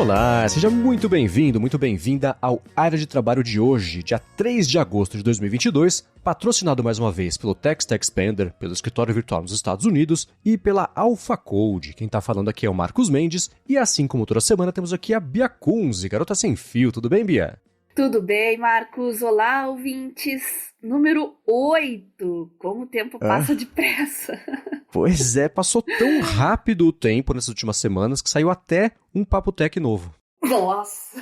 Olá, seja muito bem-vindo, muito bem-vinda ao Área de Trabalho de hoje, dia 3 de agosto de 2022, patrocinado mais uma vez pelo Text Expander, pelo escritório virtual nos Estados Unidos e pela AlphaCode. Quem tá falando aqui é o Marcos Mendes e assim como toda semana temos aqui a Bia Kunze, garota sem fio. Tudo bem, Bia? Tudo bem, Marcos? Olá, ouvintes. Número 8. Como o tempo passa depressa. Pois é, passou tão rápido o tempo nessas últimas semanas que saiu até um Papo Tech novo. Nossa!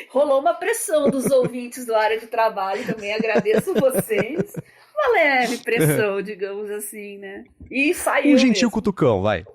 Rolou uma pressão dos ouvintes do Área de Trabalho também. Agradeço vocês. Uma leve pressão, digamos assim, né? E saiu Um gentil mesmo. cutucão, vai.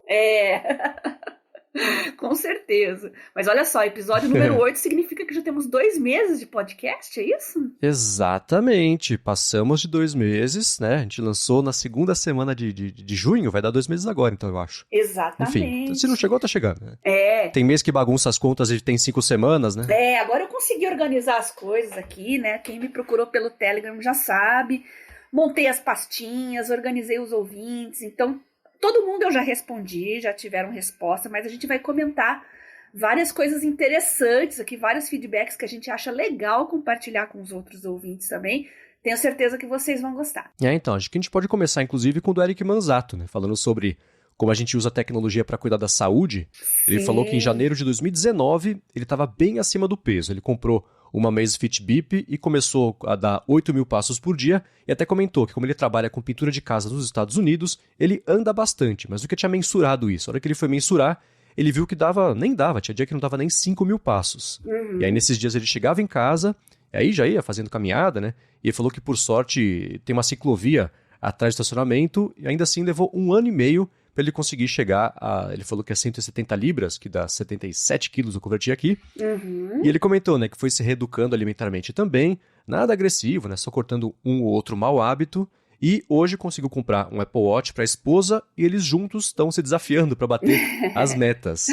Com certeza. Mas olha só, episódio número 8 significa que já temos 2 meses de podcast, é isso? Exatamente. Passamos de 2 meses, né? A gente lançou na segunda semana de junho, vai dar 2 meses agora, então, eu acho. Exatamente. Enfim, se não chegou, tá chegando, né? É. Tem mês que bagunça as contas e tem 5 semanas, né? Agora eu consegui organizar as coisas aqui, né? Quem me procurou pelo Telegram já sabe. Montei as pastinhas, organizei os ouvintes, então... Todo mundo eu já respondi, já tiveram resposta, mas a gente vai comentar várias coisas interessantes aqui, vários feedbacks que a gente acha legal compartilhar com os outros ouvintes também. Tenho certeza que vocês vão gostar. Então, acho que a gente pode começar, inclusive, com o do Eric Manzato, né? Falando sobre como a gente usa a tecnologia para cuidar da saúde. Ele falou que em janeiro de 2019 ele estava bem acima do peso. Ele comprou uma Amazfit Bip e começou a dar 8 mil passos por dia e até comentou que como ele trabalha com pintura de casa nos Estados Unidos, ele anda bastante, mas nunca tinha mensurado isso. A hora que ele foi mensurar, ele viu que tinha dia que não dava nem 5 mil passos. E aí nesses dias ele chegava em casa, e aí já ia fazendo caminhada, né? E ele falou que por sorte tem uma ciclovia atrás do estacionamento e ainda assim levou 1 ano e meio para ele conseguir chegar a... Ele falou que é 170 libras, que dá 77 quilos, eu converti aqui. E ele comentou, né, que foi se reeducando alimentarmente também, nada agressivo, né, só cortando um ou outro mau hábito. E hoje conseguiu comprar um Apple Watch para a esposa e eles juntos estão se desafiando para bater as metas.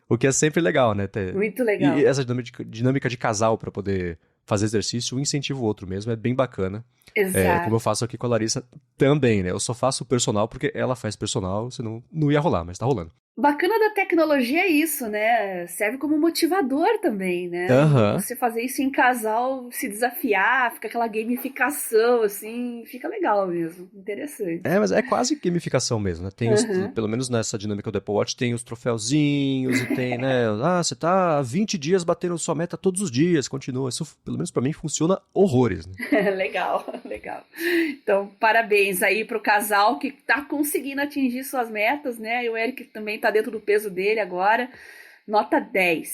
O que é sempre legal, né? Muito legal. E essa dinâmica de casal para poder fazer exercício, um incentiva o outro mesmo, é bem bacana. Exato. Como eu faço aqui com a Larissa também, né? Eu só faço personal porque ela faz personal, senão não ia rolar, mas tá rolando. Bacana da tecnologia é isso, né? Serve como motivador também, né? Você fazer isso em casal, se desafiar, fica aquela gamificação, assim, fica legal mesmo, interessante. Mas é quase gamificação mesmo, né? Tem pelo menos nessa dinâmica do Apple Watch, tem os troféuzinhos e tem, né? Você tá há 20 dias batendo sua meta todos os dias, continua. Isso, pelo menos pra mim, funciona horrores, né? Legal. Então, parabéns aí pro casal que tá conseguindo atingir suas metas, né? E o Eric também tá dentro do peso dele agora. Nota 10.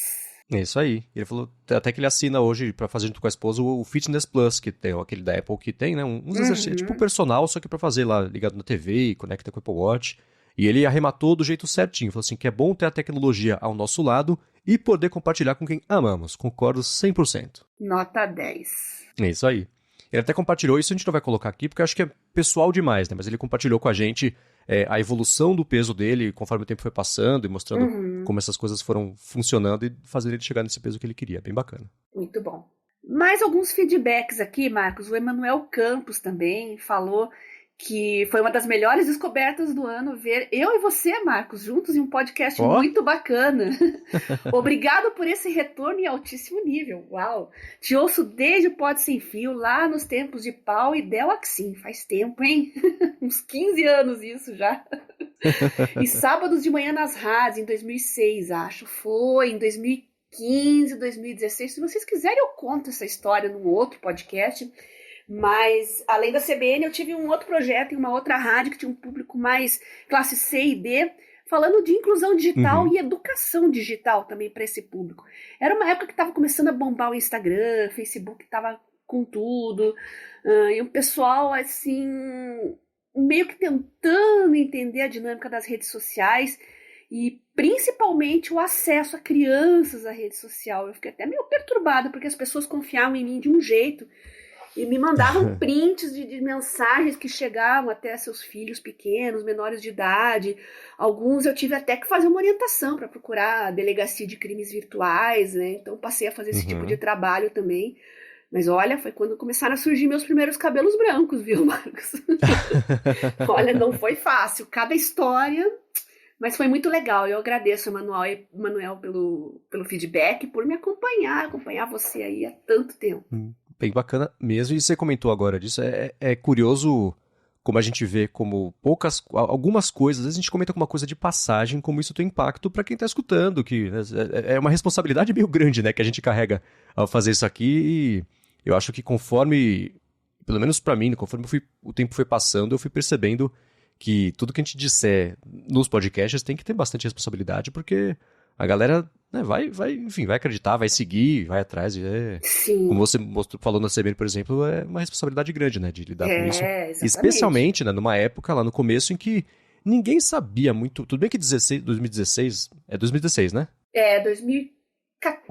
É isso aí. Ele falou até que ele assina hoje pra fazer junto com a esposa o Fitness Plus, que tem aquele da Apple que tem, né? Uns exercícios, tipo personal, só que pra fazer lá ligado na TV e conecta com o Apple Watch. E ele arrematou do jeito certinho. Falou assim que é bom ter a tecnologia ao nosso lado e poder compartilhar com quem amamos. Concordo 100%. Nota 10. É isso aí. Ele até compartilhou, isso a gente não vai colocar aqui, porque eu acho que é pessoal demais, né? Mas ele compartilhou com a gente a evolução do peso dele conforme o tempo foi passando e mostrando como essas coisas foram funcionando e fazendo ele chegar nesse peso que ele queria. Bem bacana. Muito bom. Mais alguns feedbacks aqui, Marcos. O Emanuel Campos também falou que foi uma das melhores descobertas do ano ver eu e você, Marcos, juntos em um podcast muito bacana. Obrigado por esse retorno em altíssimo nível. Uau! Te ouço desde o Pod Sem Fio, lá nos tempos de Pau e Del Axim. Faz tempo, hein? Uns 15 anos isso já. E sábados de manhã nas rádios, em 2006, acho. Foi, em 2015, 2016. Se vocês quiserem, eu conto essa história num outro podcast. Mas, além da CBN, eu tive um outro projeto em uma outra rádio que tinha um público mais classe C e D, falando de inclusão digital e educação digital também para esse público. Era uma época que estava começando a bombar o Instagram, Facebook estava com tudo, e o pessoal, assim, meio que tentando entender a dinâmica das redes sociais e principalmente o acesso a crianças à rede social. Eu fiquei até meio perturbada, porque as pessoas confiavam em mim de um jeito e me mandavam prints de mensagens que chegavam até seus filhos pequenos, menores de idade. Alguns eu tive até que fazer uma orientação para procurar a delegacia de crimes virtuais, né? Então passei a fazer esse tipo de trabalho também. Mas olha, foi quando começaram a surgir meus primeiros cabelos brancos, viu, Marcos? Olha, não foi fácil. Cada história Mas foi muito legal. Eu agradeço, Manuel, pelo feedback, por me acompanhar você aí há tanto tempo. Bem bacana mesmo. E você comentou agora disso. É curioso como a gente vê como algumas coisas, às vezes a gente comenta alguma coisa de passagem, como isso tem impacto para quem está escutando, que né, é uma responsabilidade meio grande, né, que a gente carrega ao fazer isso aqui. E eu acho que conforme, pelo menos para mim, conforme o tempo foi passando, eu fui percebendo que tudo que a gente disser nos podcasts tem que ter bastante responsabilidade, porque a galera né, enfim, vai acreditar, vai seguir, vai atrás. Sim. Como você falou na CBN, por exemplo, é uma responsabilidade grande, né, de lidar com isso. Exatamente. Especialmente, né, numa época lá no começo em que ninguém sabia muito. Tudo bem que 2016 é 2016, né?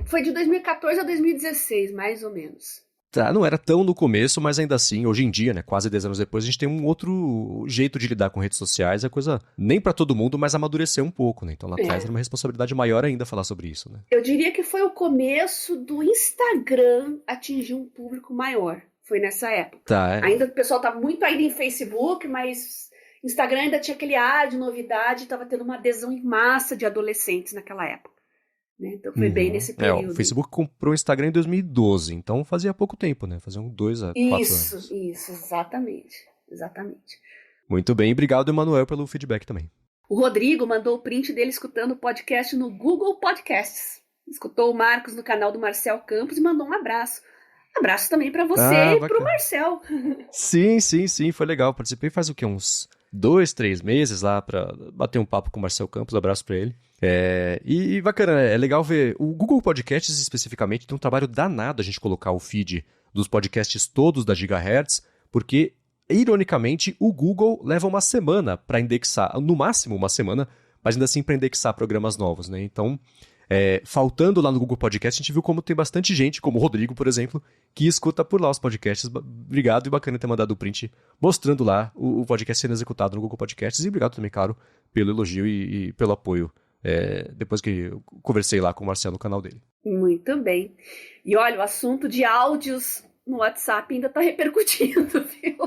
Foi de 2014 a 2016, mais ou menos. Tá, não era tão no começo, mas ainda assim, hoje em dia, né, quase 10 anos depois, a gente tem um outro jeito de lidar com redes sociais. A coisa, nem pra todo mundo, mas amadureceu um pouco, né? Então lá atrás era uma responsabilidade maior ainda falar sobre isso, né? Eu diria que foi o começo do Instagram atingir um público maior. Foi nessa época. Tá, Ainda o pessoal tá muito ainda em Facebook, mas Instagram ainda tinha aquele ar de novidade, estava tendo uma adesão em massa de adolescentes naquela época. Né? Então foi bem nesse período. O Facebook comprou o Instagram em 2012, então fazia pouco tempo, né? Fazia 2 a 4 anos. Isso, exatamente. Muito bem, obrigado, Emanuel, pelo feedback também. O Rodrigo mandou o print dele escutando o podcast no Google Podcasts. Escutou o Marcos no canal do Marcel Campos e mandou um abraço. Abraço também para você e para o Marcel. Sim, foi legal. Participei faz o quê? Uns 2, 3 meses lá para bater um papo com o Marcel Campos. Abraço para ele. E bacana, é legal ver. O Google Podcasts especificamente tem um trabalho danado a gente colocar o feed dos podcasts todos da Gigahertz, porque, ironicamente, o Google leva uma semana para indexar, no máximo uma semana, mas ainda assim para indexar programas novos, né? Então, faltando lá no Google Podcast, a gente viu como tem bastante gente, como o Rodrigo, por exemplo, que escuta por lá os podcasts. Obrigado e bacana ter mandado o print mostrando lá o podcast sendo executado no Google Podcasts. E obrigado também, claro, pelo elogio e pelo apoio. Depois que eu conversei lá com o Marcelo no canal dele. Muito bem. E olha, o assunto de áudios no WhatsApp ainda está repercutindo, viu?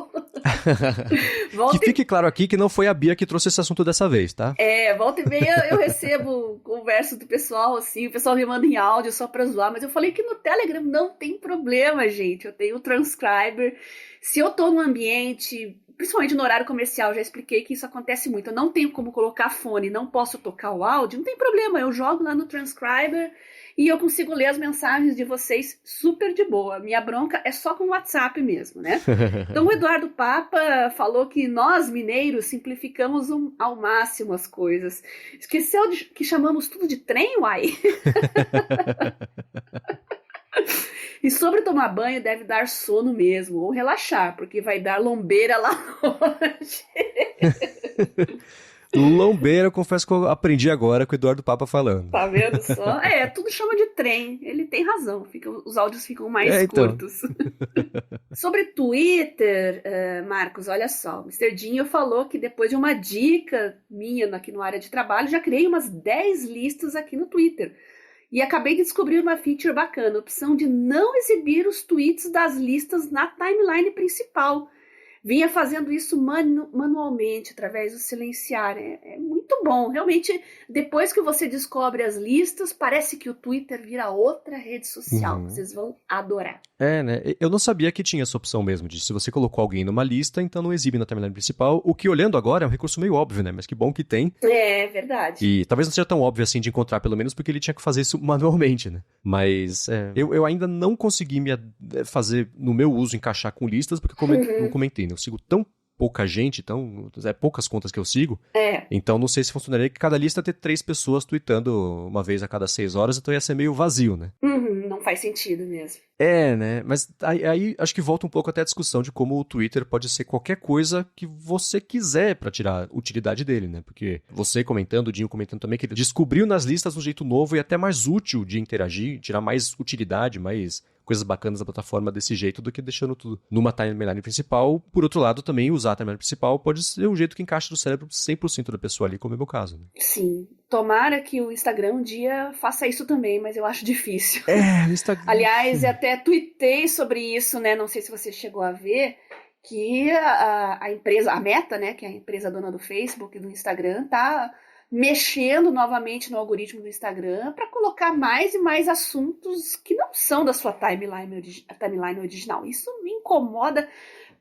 Que fique claro aqui que não foi a Bia que trouxe esse assunto dessa vez, tá? Volta e meia eu recebo conversa do pessoal, assim, o pessoal me manda em áudio só pra zoar, mas eu falei que no Telegram não tem problema, gente. Eu tenho o transcriber. Se eu tô num ambiente, principalmente no horário comercial, já expliquei que isso acontece muito. Eu não tenho como colocar fone, não posso tocar o áudio, não tem problema. Eu jogo lá no transcriber e eu consigo ler as mensagens de vocês super de boa. Minha bronca é só com o WhatsApp mesmo, né? Então o Eduardo Papa falou que nós, mineiros, simplificamos ao máximo as coisas. Esqueceu que chamamos tudo de trem, uai? E sobre tomar banho, deve dar sono mesmo, ou relaxar, porque vai dar lombeira lá longe. Lombeira, eu confesso que eu aprendi agora com o Eduardo Papa falando. Tá vendo só? Tudo chama de trem. Ele tem razão. Os áudios ficam mais curtos. Sobre Twitter, Marcos, olha só. O Mr. Dinho falou que depois de uma dica minha aqui no área de trabalho, já criei umas 10 listas aqui no Twitter. E acabei de descobrir uma feature bacana, a opção de não exibir os tweets das listas na timeline principal. Vinha fazendo isso manualmente, através do silenciar. É muito bom. Realmente, depois que você descobre as listas, parece que o Twitter vira outra rede social. Vocês vão adorar. Né? Eu não sabia que tinha essa opção mesmo, de se você colocou alguém numa lista, então não exibe na timeline principal. O que, olhando agora, é um recurso meio óbvio, né? Mas que bom que tem. É verdade. E talvez não seja tão óbvio assim de encontrar, pelo menos porque ele tinha que fazer isso manualmente, né? Mas eu ainda não consegui fazer, no meu uso, encaixar com listas, porque como eu comentei, eu sigo tão pouca gente, poucas contas que eu sigo, então não sei se funcionaria que cada lista ter 3 pessoas tweetando uma vez a cada 6 horas, então ia ser meio vazio, né? Não faz sentido mesmo. Né? Mas aí acho que volta um pouco até a discussão de como o Twitter pode ser qualquer coisa que você quiser pra tirar utilidade dele, né? Porque você comentando, o Dinho comentando também, que ele descobriu nas listas um jeito novo e até mais útil de interagir, tirar mais utilidade, mais coisas bacanas da plataforma desse jeito do que deixando tudo numa timeline principal. Por outro lado, também usar a timeline principal pode ser o jeito que encaixa no cérebro 100% da pessoa ali, como é o meu caso. Né? Sim. Tomara que o Instagram um dia faça isso também, mas eu acho difícil. O Instagram... Aliás, até tuitei sobre isso, né? Não sei se você chegou a ver, que a empresa, a Meta, né? Que é a empresa dona do Facebook e do Instagram, tá mexendo novamente no algoritmo do Instagram para colocar mais e mais assuntos que não são da sua timeline original. Isso me incomoda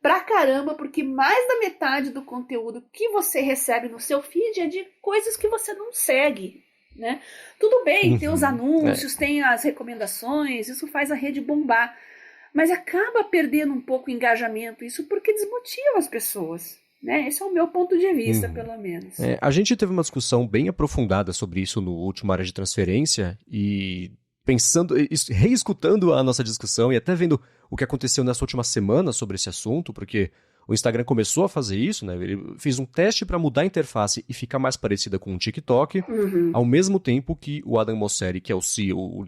pra caramba, porque mais da metade do conteúdo que você recebe no seu feed é de coisas que você não segue, né? Tudo bem, tem os anúncios, tem as recomendações, isso faz a rede bombar, mas acaba perdendo um pouco o engajamento, isso porque desmotiva as pessoas, né? Esse é o meu ponto de vista, pelo menos. A gente teve uma discussão bem aprofundada sobre isso no último Área de Transferência e pensando, reescutando a nossa discussão e até vendo o que aconteceu nessa última semana sobre esse assunto, porque o Instagram começou a fazer isso, né? Ele fez um teste para mudar a interface e ficar mais parecida com o TikTok, ao mesmo tempo que o Adam Mosseri, que é o CEO,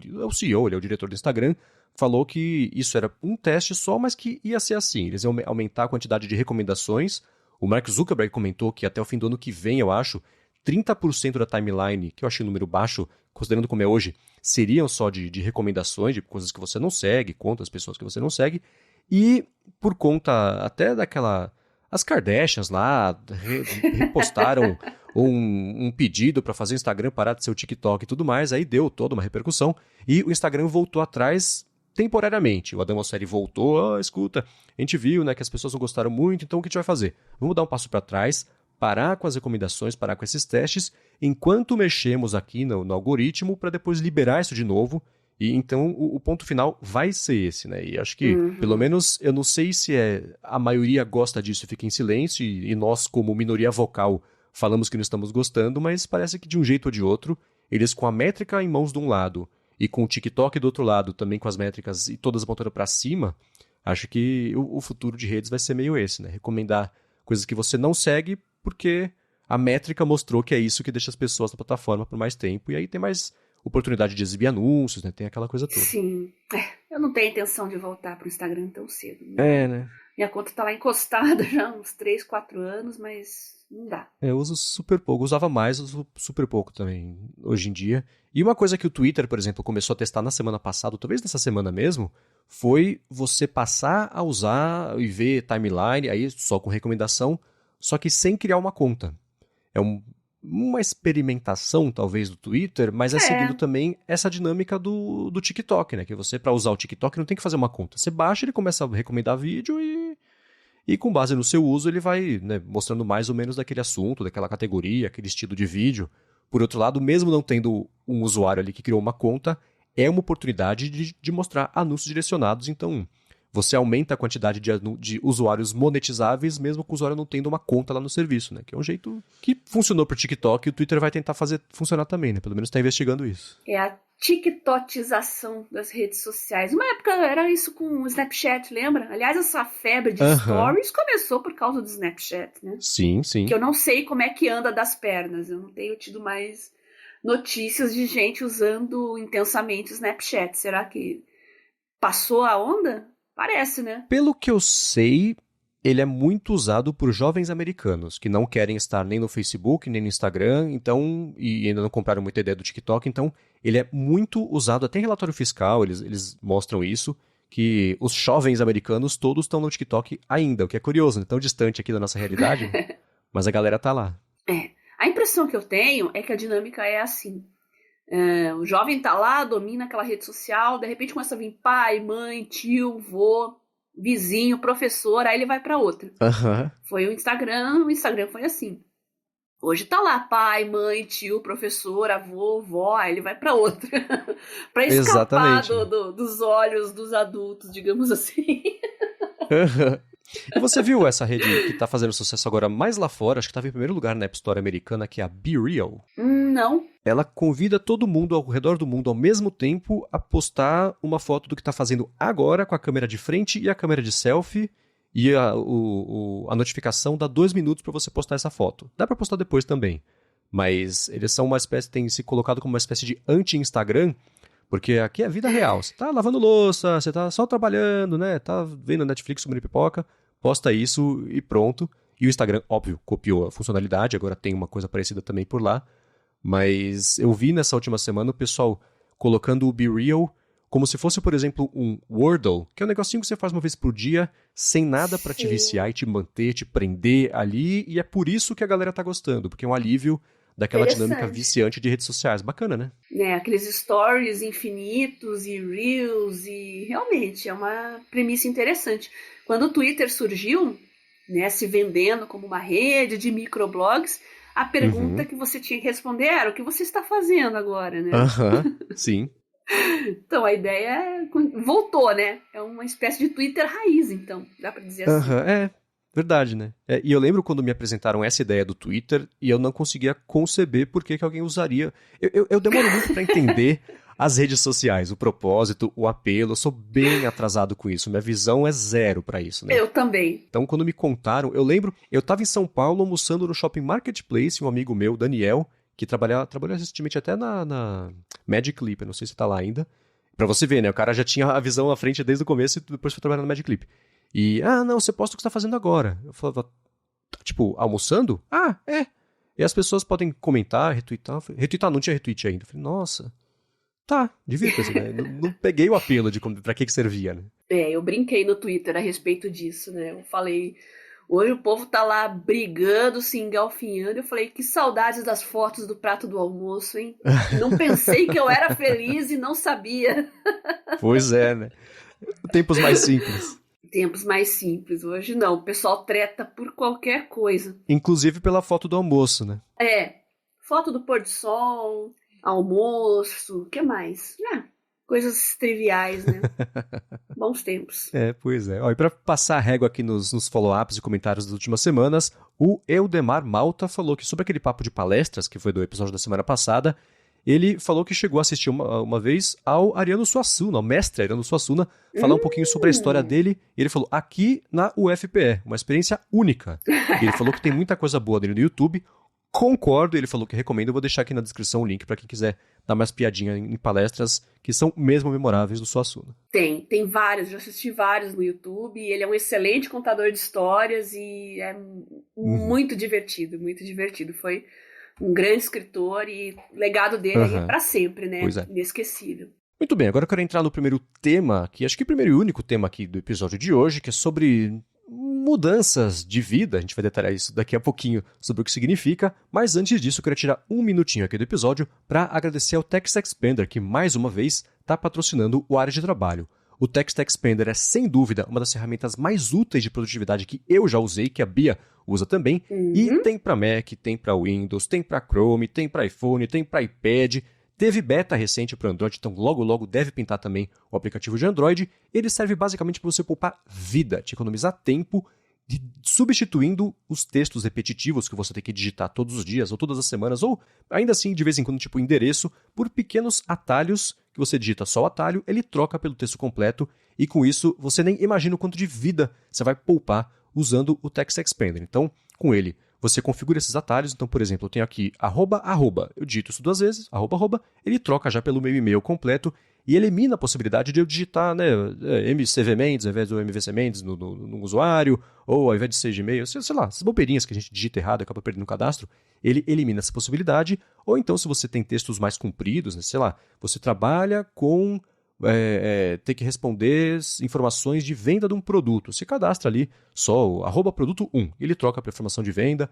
ele é o diretor do Instagram, falou que isso era um teste só, mas que ia ser assim. Eles iam aumentar a quantidade de recomendações. O Mark Zuckerberg comentou que até o fim do ano que vem, eu acho, 30% da timeline, que eu achei um número baixo, considerando como é hoje, seriam só de recomendações, de coisas que você não segue, contas, pessoas que você não segue, e por conta até daquela... As Kardashians lá repostaram um pedido para fazer o Instagram parar de ser o TikTok e tudo mais, aí deu toda uma repercussão, e o Instagram voltou atrás temporariamente. O Adam Mosseri voltou, escuta, a gente viu, né, que as pessoas não gostaram muito, então o que a gente vai fazer? Vamos dar um passo para trás, parar com as recomendações, parar com esses testes, enquanto mexemos aqui no algoritmo, para depois liberar isso de novo. E então o ponto final vai ser esse, né? E acho que, pelo menos, eu não sei se a maioria gosta disso e fica em silêncio, e nós, como minoria vocal, falamos que não estamos gostando, mas parece que de um jeito ou de outro, eles com a métrica em mãos de um lado e com o TikTok do outro lado, também com as métricas e todas apontando para cima, acho que o futuro de redes vai ser meio esse, né? Recomendar coisas que você não segue, porque a métrica mostrou que é isso que deixa as pessoas na plataforma por mais tempo, e aí tem mais oportunidade de exibir anúncios, né? Tem aquela coisa toda. Sim. Eu não tenho intenção de voltar pro Instagram tão cedo. Né? Né? Minha conta tá lá encostada já há uns 3, 4 anos, mas não dá. Eu uso super pouco. Usava mais, uso super pouco também hoje em dia. E uma coisa que o Twitter, por exemplo, começou a testar na semana passada, talvez nessa semana mesmo, foi você passar a usar e ver timeline, aí só com recomendação, só que sem criar uma conta. É uma experimentação, talvez, do Twitter, mas seguindo também essa dinâmica do TikTok, né? Que você, para usar o TikTok, não tem que fazer uma conta. Você baixa, ele começa a recomendar vídeo e com base no seu uso, ele vai, né, mostrando mais ou menos daquele assunto, daquela categoria, aquele estilo de vídeo. Por outro lado, mesmo não tendo um usuário ali que criou uma conta, é uma oportunidade de mostrar anúncios direcionados. Então, você aumenta a quantidade de usuários monetizáveis, mesmo com o usuário não tendo uma conta lá no serviço, né? Que é um jeito que funcionou para o TikTok e o Twitter vai tentar fazer funcionar também, né? Pelo menos está investigando isso. É a TikTokização das redes sociais. Uma época era isso com o Snapchat, lembra? Aliás, essa febre de stories começou por causa do Snapchat, né? Sim, sim. Que eu não sei como é que anda das pernas. Eu não tenho tido mais notícias de gente usando intensamente o Snapchat. Será que passou a onda? Parece, né? Pelo que eu sei, ele é muito usado por jovens americanos que não querem estar nem no Facebook, nem no Instagram, então, e ainda não compraram muita ideia do TikTok, então ele é muito usado, até em relatório fiscal, eles mostram isso, que os jovens americanos todos estão no TikTok ainda, o que é curioso, né? Tão distante aqui da nossa realidade, mas a galera tá lá. A impressão que eu tenho é que a dinâmica é assim. O jovem tá lá, domina aquela rede social, de repente começa a vir pai, mãe, tio, vô, vizinho, professor, aí ele vai para outra. Foi o Instagram foi assim. Hoje tá lá pai, mãe, tio, professor, avô, vó, aí ele vai para outra. Para escapar dos olhos dos adultos, digamos assim. E você viu essa rede que tá fazendo sucesso agora mais lá fora, acho que estava em primeiro lugar na App Store americana, que é a BeReal? Não. Ela convida todo mundo ao redor do mundo ao mesmo tempo a postar uma foto do que está fazendo agora com a câmera de frente e a câmera de selfie, e a notificação dá 2 minutos para você postar essa foto. Dá para postar depois também, mas eles são uma espécie, têm se colocado como uma espécie de anti-Instagram, porque aqui é a vida real. Você tá lavando louça, você tá só trabalhando, né? Tá vendo Netflix comendo pipoca, posta isso e pronto. E o Instagram, óbvio, copiou a funcionalidade, agora tem uma coisa parecida também por lá. Mas eu vi nessa última semana o pessoal colocando o BeReal como se fosse, por exemplo, um Wordle, que é um negocinho que você faz uma vez por dia, sem nada para te viciar e te manter, te prender ali. E é por isso que a galera tá gostando, porque é um alívio daquela dinâmica viciante de redes sociais. Bacana, né? Aqueles stories infinitos e reels, e realmente é uma premissa interessante. Quando o Twitter surgiu, né, se vendendo como uma rede de microblogs, a pergunta que você tinha que responder era: o que você está fazendo agora, né? Sim. Então, a ideia voltou, né? É uma espécie de Twitter raiz, então, dá pra dizer assim. É, verdade, né? E eu lembro quando me apresentaram essa ideia do Twitter e eu não conseguia conceber por que alguém usaria. Eu demoro muito pra entender as redes sociais, o propósito, o apelo. Eu sou bem atrasado com isso. Minha visão é zero pra isso, né? Eu também. Então, quando me contaram, eu lembro, eu tava em São Paulo almoçando no Shopping Marketplace, um amigo meu, Daniel, que trabalhou recentemente até na Magic Leap, eu não sei se tá lá ainda. Pra você ver, né? O cara já tinha a visão à frente desde o começo e depois foi trabalhar na Magic Leap. E, não, você posta o que você tá fazendo agora. Eu falava, tipo, almoçando? É. E as pessoas podem comentar, retweetar. Retweetar, não tinha retweet ainda. Eu falei, nossa, tá, divirta-se, né? Não peguei o apelo de pra que servia, né? Eu brinquei no Twitter a respeito disso, né? Eu falei, hoje o povo tá lá brigando, se engalfinhando. Eu falei, que saudades das fotos do prato do almoço, hein? Não pensei que eu era feliz e não sabia. Pois é, né? Tempos mais simples. Tempos mais simples. Hoje não, o pessoal treta por qualquer coisa. Inclusive pela foto do almoço, né? Foto do pôr do sol, almoço, o que mais? Coisas triviais, né? Bons tempos. Pois é. E para passar a régua aqui nos follow-ups e comentários das últimas semanas, o Eudemar Malta falou que sobre aquele papo de palestras, que foi do episódio da semana passada, ele falou que chegou a assistir uma vez ao Ariano Suassuna, ao mestre Ariano Suassuna, falar um pouquinho sobre a história dele. E ele falou, aqui na UFPE, uma experiência única. E ele falou que tem muita coisa boa dele no YouTube. Concordo, ele falou que recomendo. Eu vou deixar aqui na descrição o link para quem quiser dar mais piadinha em palestras que são mesmo memoráveis do Suassuna. Tem vários, já assisti vários no YouTube. Ele é um excelente contador de histórias e é muito divertido, muito divertido. Foi um grande escritor e o legado dele é para sempre, né? Pois é. Inesquecível. Muito bem, agora eu quero entrar no primeiro tema, que acho que o primeiro e único tema aqui do episódio de hoje, que é sobre mudanças de vida. A gente vai detalhar isso daqui a pouquinho sobre o que significa, mas antes disso eu queria tirar um minutinho aqui do episódio para agradecer ao Text Expander, que mais uma vez está patrocinando o Área de Trabalho. O Text Expander é, sem dúvida, uma das ferramentas mais úteis de produtividade que eu já usei, que a Bia usa também, e tem para Mac, tem para Windows, tem para Chrome, tem para iPhone, tem para iPad. Teve beta recente para Android, então logo deve pintar também o aplicativo de Android. Ele serve basicamente para você poupar vida, te economizar tempo, substituindo os textos repetitivos que você tem que digitar todos os dias ou todas as semanas, ou ainda assim, de vez em quando, tipo endereço, por pequenos atalhos que você digita só o atalho, ele troca pelo texto completo e com isso você nem imagina o quanto de vida você vai poupar usando o Text Expander. Então, com ele, você configura esses atalhos. Então, por exemplo, eu tenho aqui @ eu digito isso 2 vezes, @, ele troca já pelo meu e-mail completo e elimina a possibilidade de eu digitar, né, MCV Mendes ao invés do MVC Mendes no usuário, ou ao invés de ser Gmail, sei lá, essas bobeirinhas que a gente digita errado e acaba perdendo o cadastro, ele elimina essa possibilidade. Ou então, se você tem textos mais compridos, né, sei lá, você trabalha com ter que responder informações de venda de um produto. Você cadastra ali só o @produto 1, ele troca para informação de venda.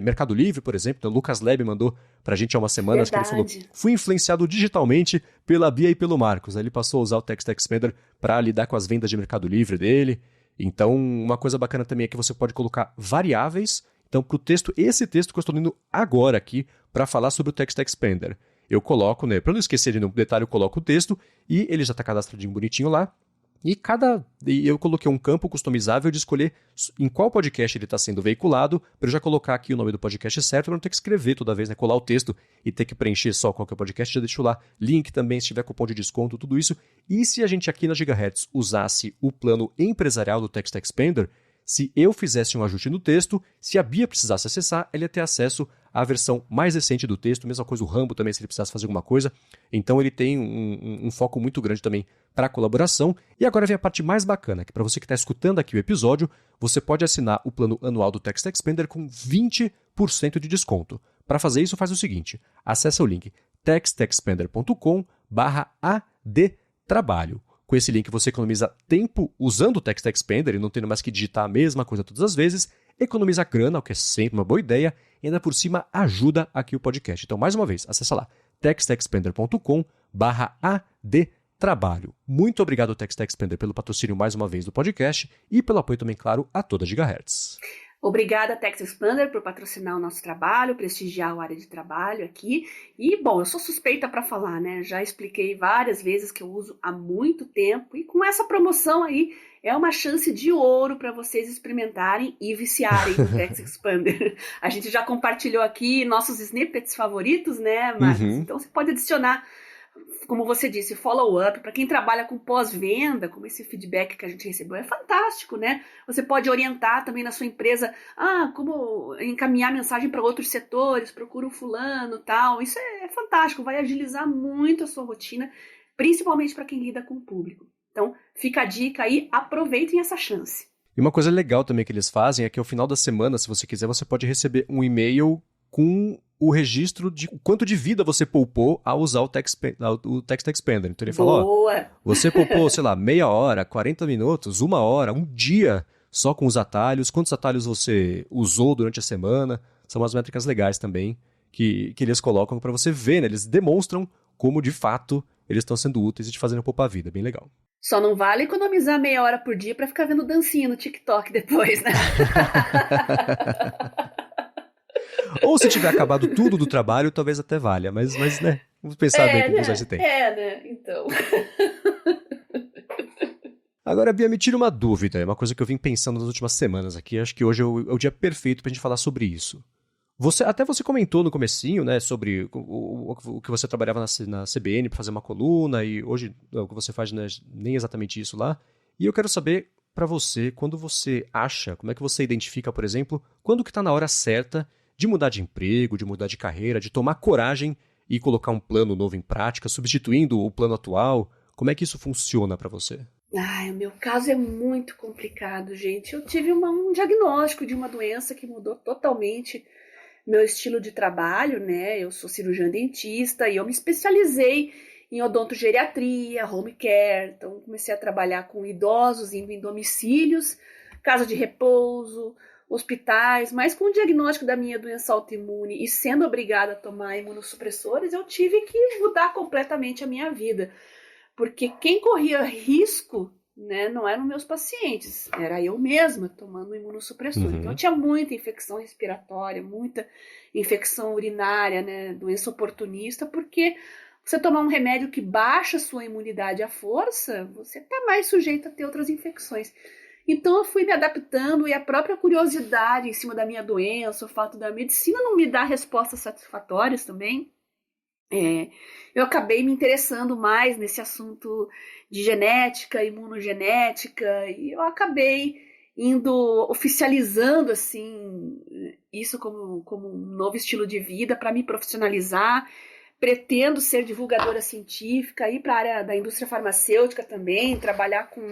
Mercado Livre, por exemplo, então, o Lucas Leb mandou pra gente há umas semanas que ele falou: fui influenciado digitalmente pela Bia e pelo Marcos. Aí ele passou a usar o Text Expander para lidar com as vendas de Mercado Livre dele. Então, uma coisa bacana também é que você pode colocar variáveis. Então, para o texto, esse texto que eu estou lendo agora aqui para falar sobre o Text Expander, eu coloco, né, para não esquecer de nenhum detalhe, eu coloco o texto e ele já está cadastradinho bonitinho lá. E eu coloquei um campo customizável de escolher em qual podcast ele está sendo veiculado, para eu já colocar aqui o nome do podcast certo, para não ter que escrever toda vez, né, colar o texto e ter que preencher só qual que é o podcast. Já deixo lá link também, se tiver cupom de desconto, tudo isso. E se a gente aqui na Gigahertz usasse o plano empresarial do Text Expander, se eu fizesse um ajuste no texto, se a Bia precisasse acessar, ela ia ter acesso à versão mais recente do texto, mesma coisa o Rambo também, se ele precisasse fazer alguma coisa. Então ele tem um foco muito grande também para a colaboração. E agora vem a parte mais bacana, que para você que está escutando aqui o episódio, você pode assinar o plano anual do Text Expander com 20% de desconto. Para fazer isso, faz o seguinte: acessa o link textexpander.com/adtrabalho. Com esse link você economiza tempo usando o Text Expander e não tendo mais que digitar a mesma coisa todas as vezes, economiza grana, o que é sempre uma boa ideia, e ainda por cima ajuda aqui o podcast. Então, mais uma vez, acessa lá, textexpander.com/adtrabalho. Muito obrigado, TextExpander, pelo patrocínio mais uma vez do podcast e pelo apoio também, claro, a toda Gigahertz. Obrigada, TextExpander, por patrocinar o nosso trabalho, prestigiar a área de trabalho aqui. E, bom, eu sou suspeita para falar, né? Já expliquei várias vezes que eu uso há muito tempo. E com essa promoção aí, é uma chance de ouro para vocês experimentarem e viciarem no TextExpander. A gente já compartilhou aqui nossos snippets favoritos, né, Marcos? Então, você pode adicionar, como você disse, follow-up. Para quem trabalha com pós-venda, como esse feedback que a gente recebeu, é fantástico, né? Você pode orientar também na sua empresa, como encaminhar mensagem para outros setores, procura um fulano, tal. Isso é fantástico, vai agilizar muito a sua rotina, principalmente para quem lida com o público. Então, fica a dica aí, aproveitem essa chance. E uma coisa legal também que eles fazem é que ao final da semana, se você quiser, você pode receber um e-mail com o registro de quanto de vida você poupou ao usar o TextExpander. Então ele fala, você poupou, sei lá, meia hora, 40 minutos, uma hora, um dia só com os atalhos, quantos atalhos você usou durante a semana. São umas métricas legais também que eles colocam para você ver, né? Eles demonstram como de fato eles estão sendo úteis e te fazendo poupar a vida. Bem legal. Só não vale economizar meia hora por dia para ficar vendo dancinha no TikTok depois, né? Ou se tiver acabado tudo do trabalho, talvez até valha. Mas né? Vamos pensar bem como usar esse tempo. Né? Então. Agora, Bia, me tira uma dúvida. É uma coisa que eu vim pensando nas últimas semanas aqui. Acho que hoje é o dia perfeito pra gente falar sobre isso. Você comentou no comecinho, né, sobre o que você trabalhava na CBN para fazer uma coluna, e hoje o que você faz não é nem exatamente isso lá. E eu quero saber, para você, quando você acha, como é que você identifica, por exemplo, quando que está na hora certa de mudar de emprego, de mudar de carreira, de tomar coragem e colocar um plano novo em prática, substituindo o plano atual? Como é que isso funciona para você? O meu caso é muito complicado, gente. Eu tive um diagnóstico de uma doença que mudou totalmente meu estilo de trabalho, né? Eu sou cirurgiã dentista e eu me especializei em odontogeriatria, home care. Então, comecei a trabalhar com idosos, indo em domicílios, casa de repouso, hospitais, mas com o diagnóstico da minha doença autoimune e sendo obrigada a tomar imunossupressores, eu tive que mudar completamente a minha vida. Porque quem corria risco, né, não eram meus pacientes, era eu mesma tomando imunossupressor. Então eu tinha muita infecção respiratória, muita infecção urinária, né, doença oportunista, porque você tomar um remédio que baixa a sua imunidade à força, você está mais sujeito a ter outras infecções. Então eu fui me adaptando, e a própria curiosidade em cima da minha doença, o fato da medicina não me dar respostas satisfatórias também, eu acabei me interessando mais nesse assunto de genética, imunogenética, e eu acabei oficializando assim, isso como um novo estilo de vida para me profissionalizar. Pretendo ser divulgadora científica, ir para a área da indústria farmacêutica também, trabalhar com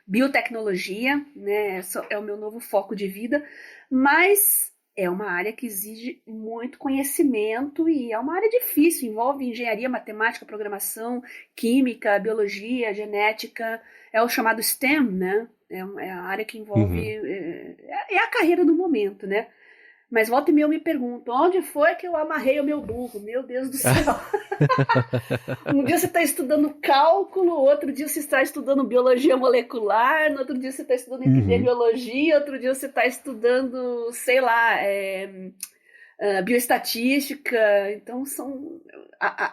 biotecnologia, né? É o meu novo foco de vida, mas é uma área que exige muito conhecimento e é uma área difícil, envolve engenharia, matemática, programação, química, biologia, genética, é o chamado STEM, né? É a área que envolve, é a carreira do momento, né? Mas volta e meia eu me pergunto, onde foi que eu amarrei o meu burro? Meu Deus do céu! Um dia você está estudando cálculo, outro dia você está estudando biologia molecular, no outro dia você está estudando epidemiologia, outro dia você está estudando, sei lá, bioestatística. Então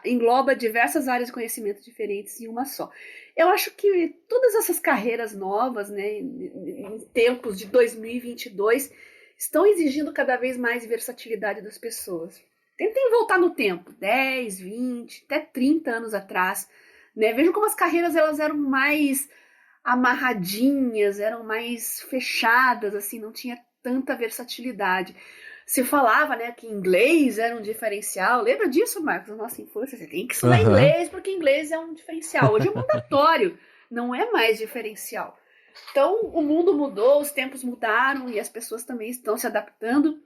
engloba diversas áreas de conhecimento diferentes em uma só. Eu acho que todas essas carreiras novas, né, em tempos de 2022, estão exigindo cada vez mais versatilidade das pessoas. Tentem voltar no tempo, 10, 20, até 30 anos atrás, né? Vejam como as carreiras elas eram mais amarradinhas, eram mais fechadas, assim, não tinha tanta versatilidade. Se falava, né, que inglês era um diferencial. Lembra disso, Marcos? Na nossa infância, você tem que estudar inglês, porque inglês é um diferencial. Hoje é mandatório, não é mais diferencial. Então, o mundo mudou, os tempos mudaram e as pessoas também estão se adaptando,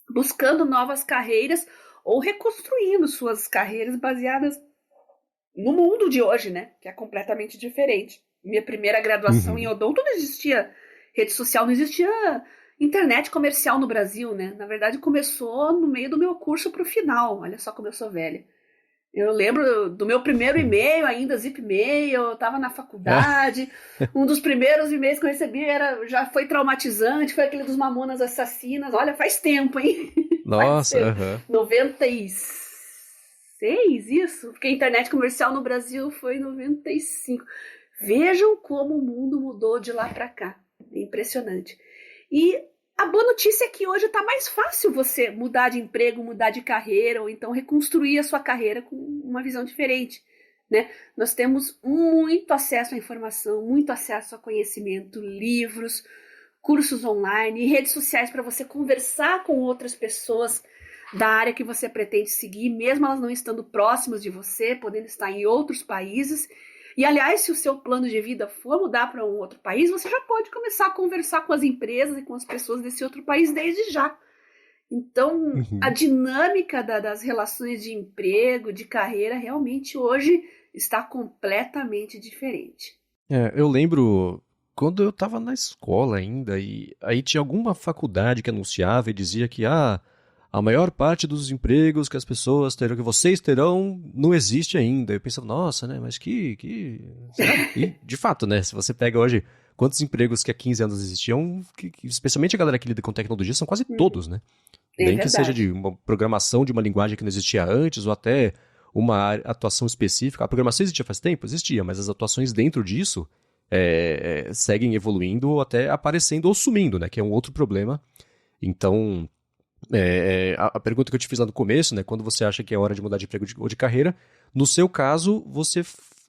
buscando novas carreiras ou reconstruindo suas carreiras baseadas no mundo de hoje, né? Que é completamente diferente. Minha primeira graduação em odonto não existia rede social, não existia internet comercial no Brasil, né? Na verdade, começou no meio do meu curso para o final. Olha só como eu sou velha. Eu lembro do meu primeiro e-mail ainda, zip e-mail, eu estava na faculdade, um dos primeiros e-mails que eu recebi já foi traumatizante, foi aquele dos Mamonas Assassinas. Olha, faz tempo, hein? Nossa, faz tempo. 96, isso? Porque a internet comercial no Brasil foi em 95. Vejam como o mundo mudou de lá para cá. É impressionante. E a boa notícia é que hoje está mais fácil você mudar de emprego, mudar de carreira, ou então reconstruir a sua carreira com uma visão diferente, né? Nós temos muito acesso à informação, muito acesso a conhecimento, livros, cursos online, redes sociais para você conversar com outras pessoas da área que você pretende seguir, mesmo elas não estando próximas de você, podendo estar em outros países. E, aliás, se o seu plano de vida for mudar para um outro país, você já pode começar a conversar com as empresas e com as pessoas desse outro país desde já. Então, a dinâmica das relações de emprego, de carreira, realmente hoje está completamente diferente. Eu lembro quando eu estava na escola ainda, e aí tinha alguma faculdade que anunciava e dizia que a maior parte dos empregos que as pessoas terão, que vocês terão, não existe ainda. Eu pensava, nossa, né, mas será? E, de fato, né, se você pega hoje quantos empregos que há 15 anos existiam, especialmente a galera que lida com tecnologia, são quase todos, né? Nem que seja de uma programação de uma linguagem que não existia antes, ou até uma atuação específica. A programação existia faz tempo? Existia, mas as atuações dentro disso seguem evoluindo ou até aparecendo ou sumindo, né, que é um outro problema. Então... a pergunta que eu te fiz lá no começo, né, quando você acha que é hora de mudar de emprego ou de carreira, no seu caso, você,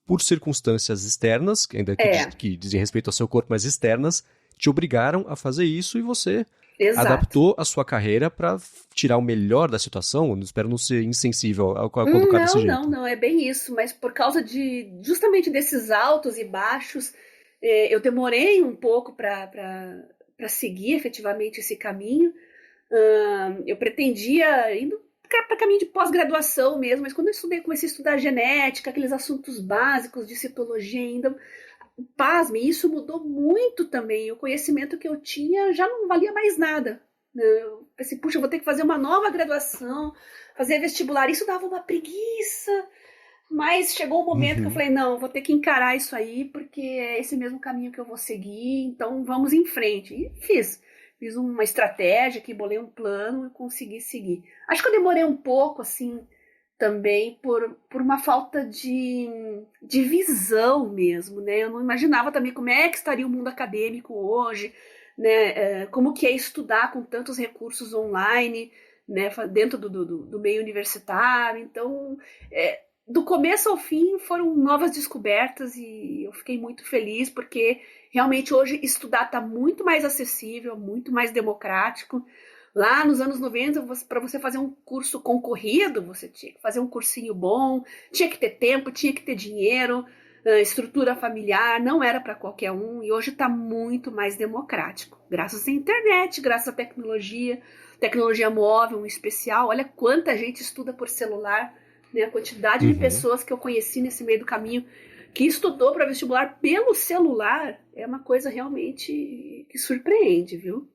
por circunstâncias externas, ainda que dizem respeito ao seu corpo, mas externas, te obrigaram a fazer isso e você adaptou a sua carreira para tirar o melhor da situação. Eu espero não ser insensível ao colocar desse jeito. Não, é bem isso, mas por causa justamente desses altos e baixos, eu demorei um pouco para seguir efetivamente esse caminho. Eu pretendia indo para caminho de pós-graduação mesmo, mas quando eu comecei a estudar genética, aqueles assuntos básicos de citologia ainda, pasme, isso mudou muito também. O conhecimento que eu tinha já não valia mais nada. Eu pensei, puxa, eu vou ter que fazer uma nova graduação, fazer vestibular. Isso dava uma preguiça, mas chegou um momento que eu falei, não, vou ter que encarar isso aí, porque é esse mesmo caminho que eu vou seguir, então vamos em frente. E fiz uma estratégia aqui, bolei um plano e consegui seguir. Acho que eu demorei um pouco, assim, também por uma falta de visão mesmo, né? Eu não imaginava também como é que estaria o mundo acadêmico hoje, né? Como que é estudar com tantos recursos online, né? Dentro do meio universitário. Então, do começo ao fim foram novas descobertas e eu fiquei muito feliz porque realmente hoje estudar está muito mais acessível, muito mais democrático. Lá nos anos 90, para você fazer um curso concorrido, você tinha que fazer um cursinho bom, tinha que ter tempo, tinha que ter dinheiro, estrutura familiar, não era para qualquer um. E hoje está muito mais democrático, graças à internet, graças à tecnologia móvel em especial. Olha quanta gente estuda por celular, né? A quantidade de pessoas que eu conheci nesse meio do caminho que estudou para vestibular pelo celular é uma coisa realmente que surpreende, viu?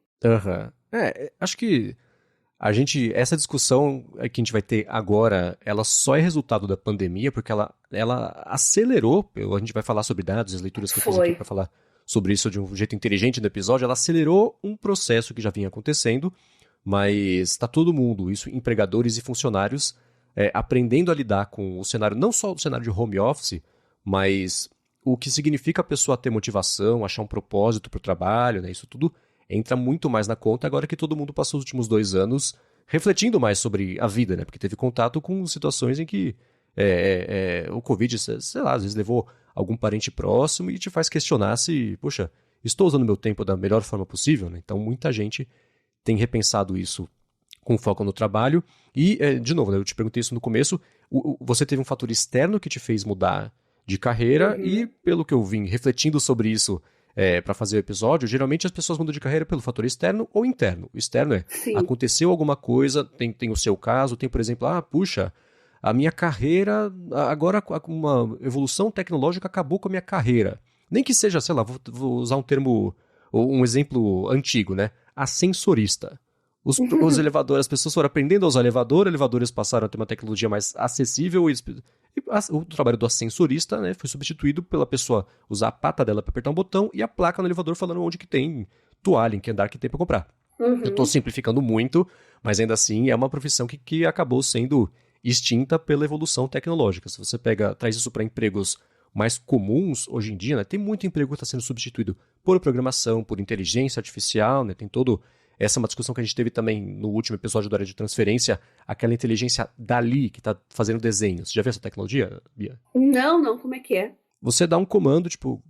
Acho que essa discussão que a gente vai ter agora, ela só é resultado da pandemia, porque ela acelerou, a gente vai falar sobre dados, as leituras que eu fiz aqui para falar sobre isso de um jeito inteligente no episódio, ela acelerou um processo que já vinha acontecendo, mas está todo mundo, isso empregadores e funcionários, aprendendo a lidar com o cenário, não só o cenário de home office, mas o que significa a pessoa ter motivação, achar um propósito para o trabalho, né? Isso tudo entra muito mais na conta agora que todo mundo passou os últimos 2 anos refletindo mais sobre a vida, né? Porque teve contato com situações em que o Covid, sei lá, às vezes levou algum parente próximo e te faz questionar se, poxa, estou usando meu tempo da melhor forma possível, né? Então muita gente tem repensado isso com foco no trabalho. E, de novo, né, eu te perguntei isso no começo, você teve um fator externo que te fez mudar de carreira e, pelo que eu vim refletindo sobre isso para fazer o episódio, geralmente as pessoas mudam de carreira pelo fator externo ou interno. O externo aconteceu alguma coisa, tem o seu caso, tem, por exemplo, puxa, a minha carreira, agora uma evolução tecnológica acabou com a minha carreira. Nem que seja, sei lá, vou usar um termo, um exemplo antigo, né? ascensorista. Os elevadores, as pessoas foram aprendendo a usar elevadores passaram a ter uma tecnologia mais acessível e o trabalho do ascensorista, né, foi substituído pela pessoa usar a pata dela para apertar um botão e a placa no elevador falando onde que tem toalha, em que andar que tem para comprar. Eu estou simplificando muito, mas ainda assim é uma profissão que acabou sendo extinta pela evolução tecnológica. Se você traz isso para empregos mais comuns hoje em dia, né, tem muito emprego que está sendo substituído por programação, por inteligência artificial, né, tem todo... Essa é uma discussão que a gente teve também no último episódio da área de transferência, aquela inteligência Dali que está fazendo desenhos. Você já viu essa tecnologia, Bia? Não, como é que é? Você dá um comando, tipo,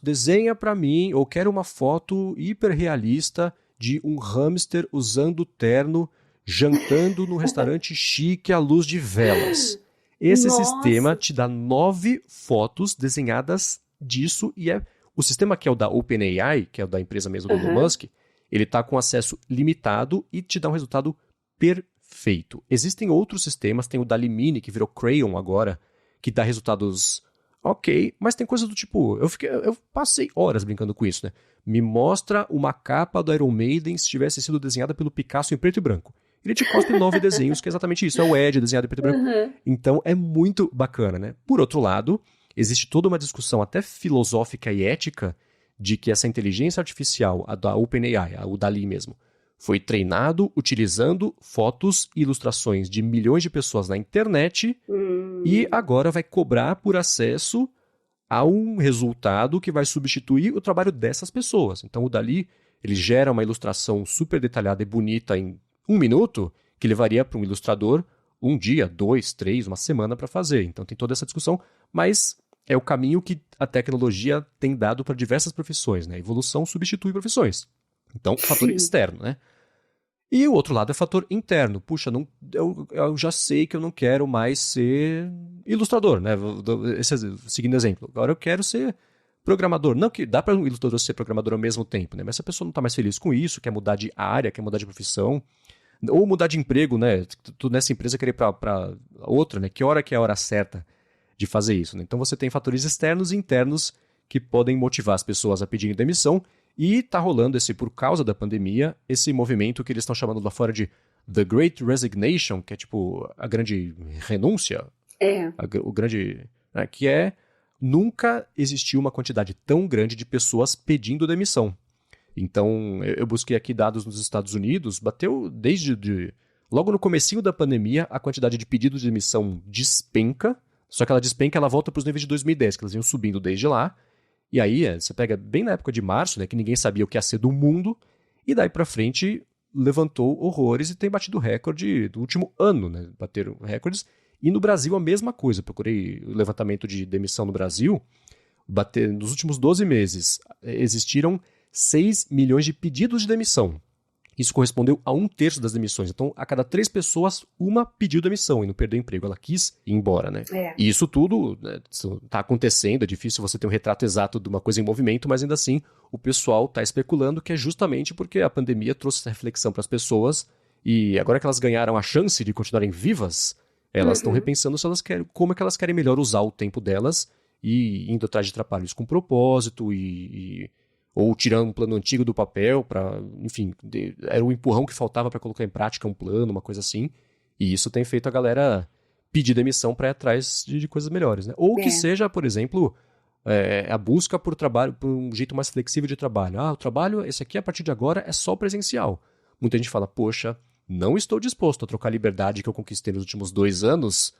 desenha para mim, ou quero uma foto hiperrealista de um hamster usando terno, jantando no restaurante chique à luz de velas. Esse sistema te dá 9 fotos desenhadas disso, e o sistema que é o da OpenAI, que é o da empresa mesmo do Elon Musk, ele está com acesso limitado e te dá um resultado perfeito. Existem outros sistemas, tem o Dali Mini, que virou Crayon agora, que dá resultados ok, mas tem coisa do tipo... Eu passei horas brincando com isso, né? Me mostra uma capa do Iron Maiden se tivesse sido desenhada pelo Picasso em preto e branco. Ele te cospe 9 desenhos, que é exatamente isso. É o Ed desenhado em preto e branco. Então, é muito bacana, né? Por outro lado, existe toda uma discussão até filosófica e ética de que essa inteligência artificial, a da OpenAI, o Dali mesmo, foi treinado utilizando fotos e ilustrações de milhões de pessoas na internet e agora vai cobrar por acesso a um resultado que vai substituir o trabalho dessas pessoas. Então o Dali, ele gera uma ilustração super detalhada e bonita em 1 minuto, que levaria para um ilustrador 1 dia, 2, 3, uma semana para fazer. Então tem toda essa discussão, mas é o caminho que a tecnologia tem dado para diversas profissões, né? A evolução substitui profissões. Então, fator externo, né? E o outro lado é fator interno. Puxa, eu já sei que eu não quero mais ser ilustrador, né? Seguindo exemplo. Agora eu quero ser programador. Não que dá para um ilustrador ser programador ao mesmo tempo, né? Mas se a pessoa não está mais feliz com isso, quer mudar de área, quer mudar de profissão, ou mudar de emprego, né? Tu nessa empresa querer ir para outra, né? Que é a hora certa de fazer isso, né? Então você tem fatores externos e internos que podem motivar as pessoas a pedirem demissão. E tá rolando por causa da pandemia, esse movimento que eles estão chamando lá fora de The Great Resignation, que é tipo a grande renúncia. O grande... Né, que nunca existiu uma quantidade tão grande de pessoas pedindo demissão. Então, eu busquei aqui dados nos Estados Unidos, bateu logo no comecinho da pandemia, a quantidade de pedidos de demissão despenca, só que ela volta para os níveis de 2010, que elas iam subindo desde lá. E aí, você pega bem na época de março, né, que ninguém sabia o que ia ser do mundo, e daí pra frente levantou horrores e tem batido recorde do último ano, né, bateram recordes. E no Brasil a mesma coisa, procurei o levantamento de demissão no Brasil, nos últimos 12 meses existiram 6 milhões de pedidos de demissão. Isso correspondeu a 1/3 das demissões. Então, a cada 3 pessoas, uma pediu demissão e não perdeu emprego. Ela quis ir embora, né? E isso tudo está acontecendo. É difícil você ter um retrato exato de uma coisa em movimento, mas ainda assim, o pessoal está especulando que é justamente porque a pandemia trouxe essa reflexão para as pessoas e agora que elas ganharam a chance de continuarem vivas, elas estão repensando como é que elas querem melhor usar o tempo delas e indo atrás de trabalhos com propósito ou tirando um plano antigo do papel para, enfim, era o empurrão que faltava para colocar em prática um plano, uma coisa assim. E isso tem feito a galera pedir demissão para ir atrás de coisas melhores, né? Ou que seja, por exemplo, a busca por um jeito mais flexível de trabalho. O trabalho, esse aqui a partir de agora é só presencial. Muita gente fala, poxa, não estou disposto a trocar a liberdade que eu conquistei nos últimos 2 anos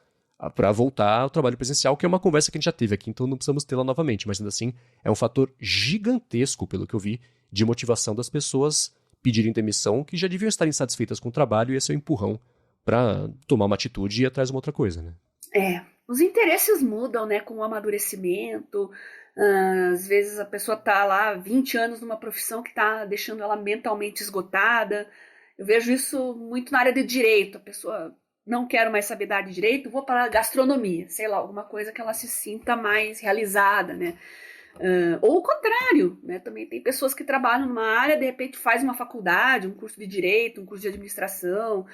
para voltar ao trabalho presencial, que é uma conversa que a gente já teve aqui, então não precisamos tê-la novamente, mas ainda assim é um fator gigantesco, pelo que eu vi, de motivação das pessoas pedirem demissão, que já deviam estar insatisfeitas com o trabalho e esse é o empurrão para tomar uma atitude e ir atrás de uma outra coisa, né? Os interesses mudam, né, com o amadurecimento. Às vezes a pessoa está lá 20 anos numa profissão que está deixando ela mentalmente esgotada. Eu vejo isso muito na área de direito. A pessoa não quero mais saber da área de direito, vou para a gastronomia, sei lá, alguma coisa que ela se sinta mais realizada, né? Ou o contrário, né? Também tem pessoas que trabalham numa área, de repente faz uma faculdade, um curso de direito, um curso de administração.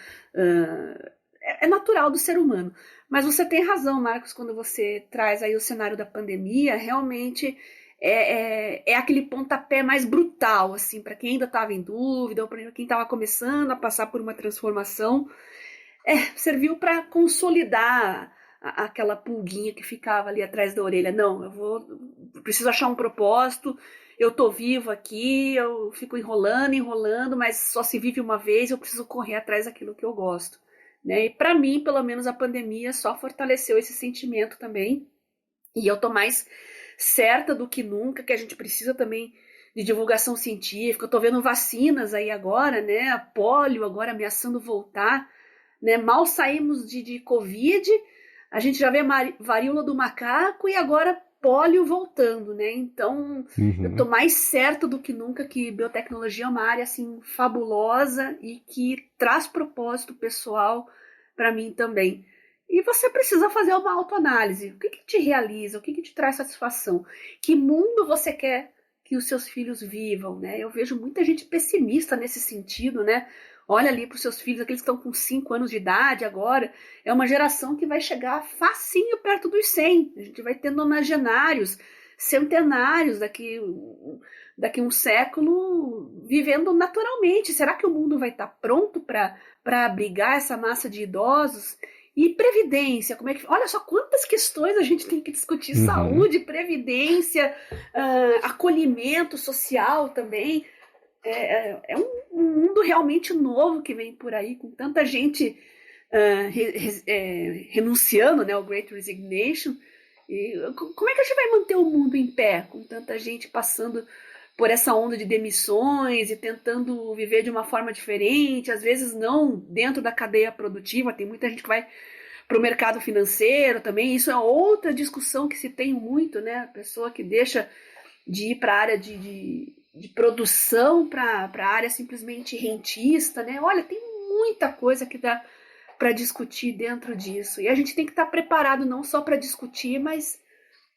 É natural do ser humano. Mas você tem razão, Marcos, quando você traz aí o cenário da pandemia, realmente é aquele pontapé mais brutal, assim, para quem ainda estava em dúvida, ou para quem estava começando a passar por uma transformação, serviu para consolidar aquela pulguinha que ficava ali atrás da orelha. Não, preciso achar um propósito, eu tô vivo aqui, eu fico enrolando, mas só se vive uma vez, eu preciso correr atrás daquilo que eu gosto. Né? E para mim, pelo menos, a pandemia só fortaleceu esse sentimento também. E eu tô mais certa do que nunca que a gente precisa também de divulgação científica. Eu tô vendo vacinas aí agora, né? A polio agora ameaçando voltar. Né? Mal saímos de Covid, a gente já vê varíola do macaco e agora polio voltando, né? Então, eu tô mais certa do que nunca que biotecnologia é uma área assim fabulosa e que traz propósito pessoal para mim também. E você precisa fazer uma autoanálise. O que te realiza? O que te traz satisfação? Que mundo você quer que os seus filhos vivam, né? Eu vejo muita gente pessimista nesse sentido, né? Olha ali para os seus filhos, aqueles que estão com 5 anos de idade agora, é uma geração que vai chegar facinho perto dos 100. A gente vai ter nonagenários, centenários daqui um século vivendo naturalmente. Será que o mundo vai estar pronto para abrigar essa massa de idosos? E previdência, como é que... Olha só quantas questões a gente tem que discutir. Saúde, previdência, acolhimento social também. É um mundo realmente novo que vem por aí, com tanta gente renunciando, né, ao Great Resignation. E como é que a gente vai manter o mundo em pé, com tanta gente passando por essa onda de demissões e tentando viver de uma forma diferente, às vezes não dentro da cadeia produtiva? Tem muita gente que vai para o mercado financeiro também. Isso é outra discussão que se tem muito, né? A pessoa que deixa de ir para a área de produção para a área simplesmente rentista, né? Olha, tem muita coisa que dá para discutir dentro disso. E a gente tem que estar preparado não só para discutir, mas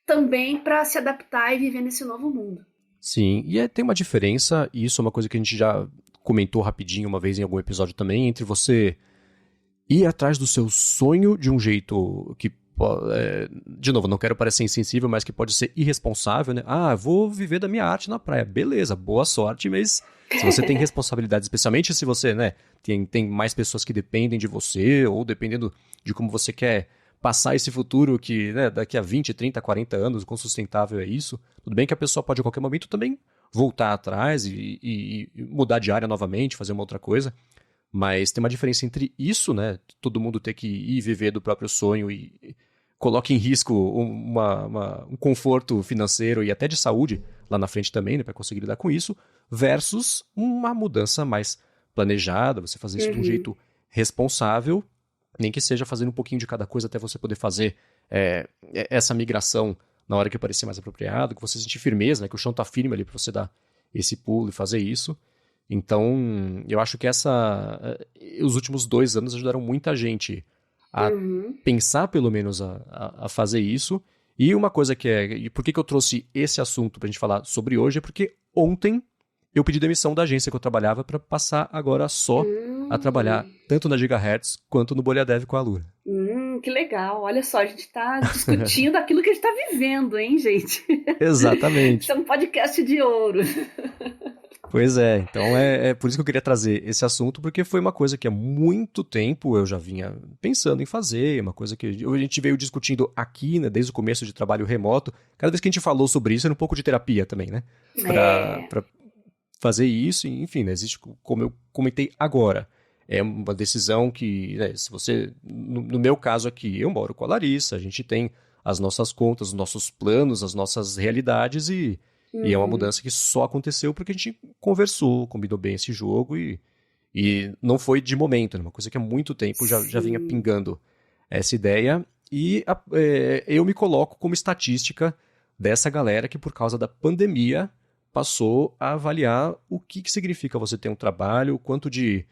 também para se adaptar e viver nesse novo mundo. Sim, e tem uma diferença, e isso é uma coisa que a gente já comentou rapidinho uma vez em algum episódio também, entre você ir atrás do seu sonho de um jeito que, de novo, não quero parecer insensível, mas que pode ser irresponsável, né? Ah, vou viver da minha arte na praia. Beleza, boa sorte, mas se você tem responsabilidade, especialmente se você, né, tem mais pessoas que dependem de você, ou dependendo de como você quer passar esse futuro que, né, daqui a 20, 30, 40 anos, quão sustentável é isso. Tudo bem que a pessoa pode a qualquer momento também voltar atrás e mudar de área novamente, fazer uma outra coisa. Mas tem uma diferença entre isso, né? Todo mundo ter que ir viver do próprio sonho e coloca em risco um conforto financeiro e até de saúde lá na frente também, né? Para conseguir lidar com isso, versus uma mudança mais planejada, você fazer isso de um jeito responsável, nem que seja fazendo um pouquinho de cada coisa até você poder fazer essa migração na hora que parecer mais apropriado, que você sentir firmeza, né? Que o chão tá firme ali para você dar esse pulo e fazer isso. Então, eu acho que os últimos 2 anos ajudaram muita gente a pensar, pelo menos, a fazer isso. E uma coisa e por que eu trouxe esse assunto pra gente falar sobre hoje é porque ontem eu pedi demissão da agência que eu trabalhava para passar agora só a trabalhar tanto na Gigahertz quanto no Bolha Dev com a Lura. Que legal. Olha só, a gente tá discutindo aquilo que a gente tá vivendo, hein, gente? Exatamente. Isso é um podcast de ouro. Pois é, então é por isso que eu queria trazer esse assunto, porque foi uma coisa que há muito tempo eu já vinha pensando em fazer, uma coisa que a gente veio discutindo aqui, né, desde o começo de trabalho remoto. Cada vez que a gente falou sobre isso, era um pouco de terapia também, né? Pra fazer isso, enfim, né, existe, como eu comentei agora, é uma decisão que, né, se você, no meu caso aqui, eu moro com a Larissa, a gente tem as nossas contas, os nossos planos, as nossas realidades e é uma mudança que só aconteceu porque a gente conversou, combinou bem esse jogo e não foi de momento, né? Uma coisa que há muito tempo já vinha pingando essa ideia. E eu me coloco como estatística dessa galera que, por causa da pandemia, passou a avaliar o que significa você ter um trabalho, o quanto de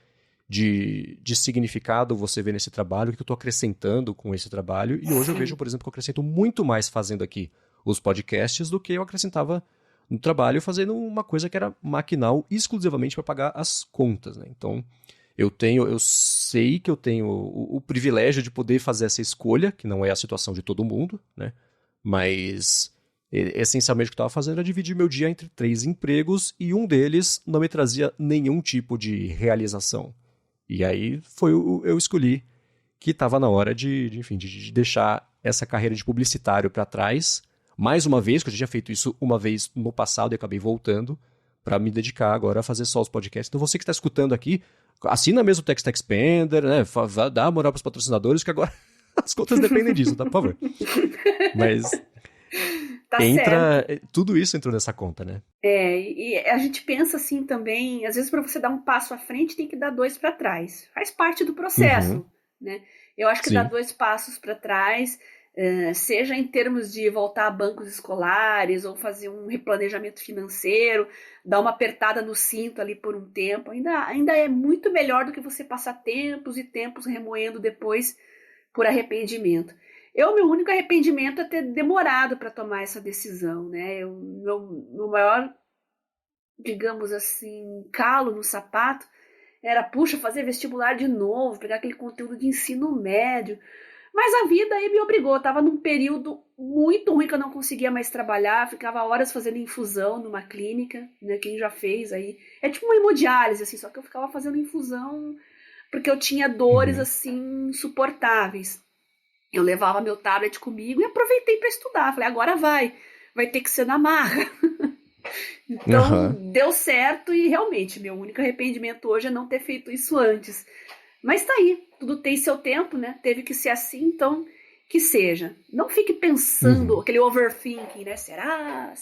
significado você vê nesse trabalho, o que eu estou acrescentando com esse trabalho. E hoje eu vejo, por exemplo, que eu acrescento muito mais fazendo aqui os podcasts do que eu acrescentava no trabalho, fazendo uma coisa que era maquinal exclusivamente para pagar as contas, né? Então, eu sei que eu tenho o privilégio de poder fazer essa escolha, que não é a situação de todo mundo, né? Mas Essencialmente o que eu estava fazendo era dividir meu dia entre 3 empregos e um deles não me trazia nenhum tipo de realização. E aí eu escolhi que estava na hora enfim, de deixar essa carreira de publicitário para trás, mais uma vez, que eu já tinha feito isso uma vez no passado e acabei voltando, para me dedicar agora a fazer só os podcasts. Então você que está escutando aqui, assina mesmo o Text Expander, né? Dá moral para os patrocinadores, que agora as contas dependem disso, tá? Por favor. Mas tá certo. Tudo isso entrou nessa conta, né? E a gente pensa assim também, às vezes para você dar um passo à frente tem que dar 2 para trás. Faz parte do processo, né? Eu acho que dar 2 passos para trás, seja em termos de voltar a bancos escolares ou fazer um replanejamento financeiro, dar uma apertada no cinto ali por um tempo, ainda é muito melhor do que você passar tempos e tempos remoendo depois por arrependimento. Meu único arrependimento é ter demorado para tomar essa decisão, né? Meu maior, digamos assim, calo no sapato era, fazer vestibular de novo, pegar aquele conteúdo de ensino médio. Mas a vida aí me obrigou. Eu estava num período muito ruim que eu não conseguia mais trabalhar, ficava horas fazendo infusão numa clínica, né? Quem já fez aí. É tipo uma hemodiálise, assim, só que eu ficava fazendo infusão porque eu tinha dores, assim, insuportáveis. Eu levava meu tablet comigo e aproveitei para estudar. Falei, agora vai ter que ser na marra. Então, deu certo e realmente, meu único arrependimento hoje é não ter feito isso antes. Mas tá aí, tudo tem seu tempo, né? Teve que ser assim, então que seja. Não fique pensando, aquele overthinking, né? Será?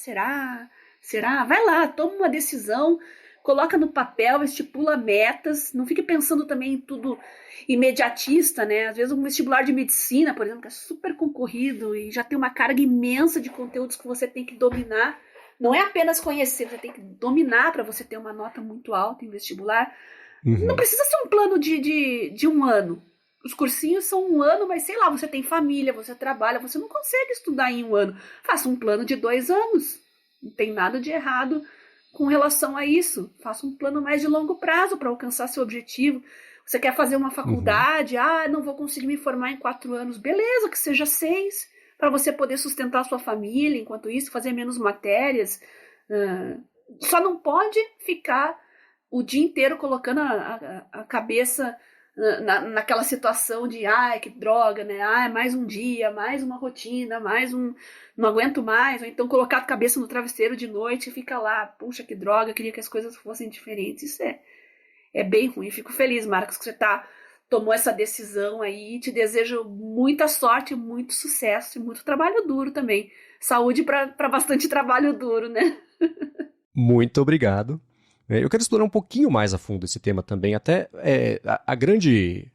Vai lá, toma uma decisão, coloca no papel, estipula metas, não fique pensando também em tudo imediatista, né? Às vezes um vestibular de medicina, por exemplo, que é super concorrido e já tem uma carga imensa de conteúdos que você tem que dominar. Não é apenas conhecer, você tem que dominar para você ter uma nota muito alta em vestibular. Não precisa ser um plano de um ano. Os cursinhos são 1 ano, mas sei lá, você tem família, você trabalha, você não consegue estudar em 1 ano. Faça um plano de 2 anos. Não tem nada de errado com relação a isso. Faça um plano mais de longo prazo para alcançar seu objetivo. Você quer fazer uma faculdade? Não vou conseguir me formar em 4 anos. Beleza, que seja 6, para você poder sustentar a sua família, enquanto isso, fazer menos matérias. Só não pode ficar o dia inteiro colocando a cabeça naquela situação de que droga, né? Mais um dia, mais uma rotina, não aguento mais. Ou então colocar a cabeça no travesseiro de noite e fica lá, puxa, que droga, queria que as coisas fossem diferentes. Isso é bem ruim. Fico feliz, Marcos, que você tomou essa decisão aí. Te desejo muita sorte, muito sucesso e muito trabalho duro também. Saúde para bastante trabalho duro, né? Muito obrigado. Eu quero explorar um pouquinho mais a fundo esse tema também. Até a grande...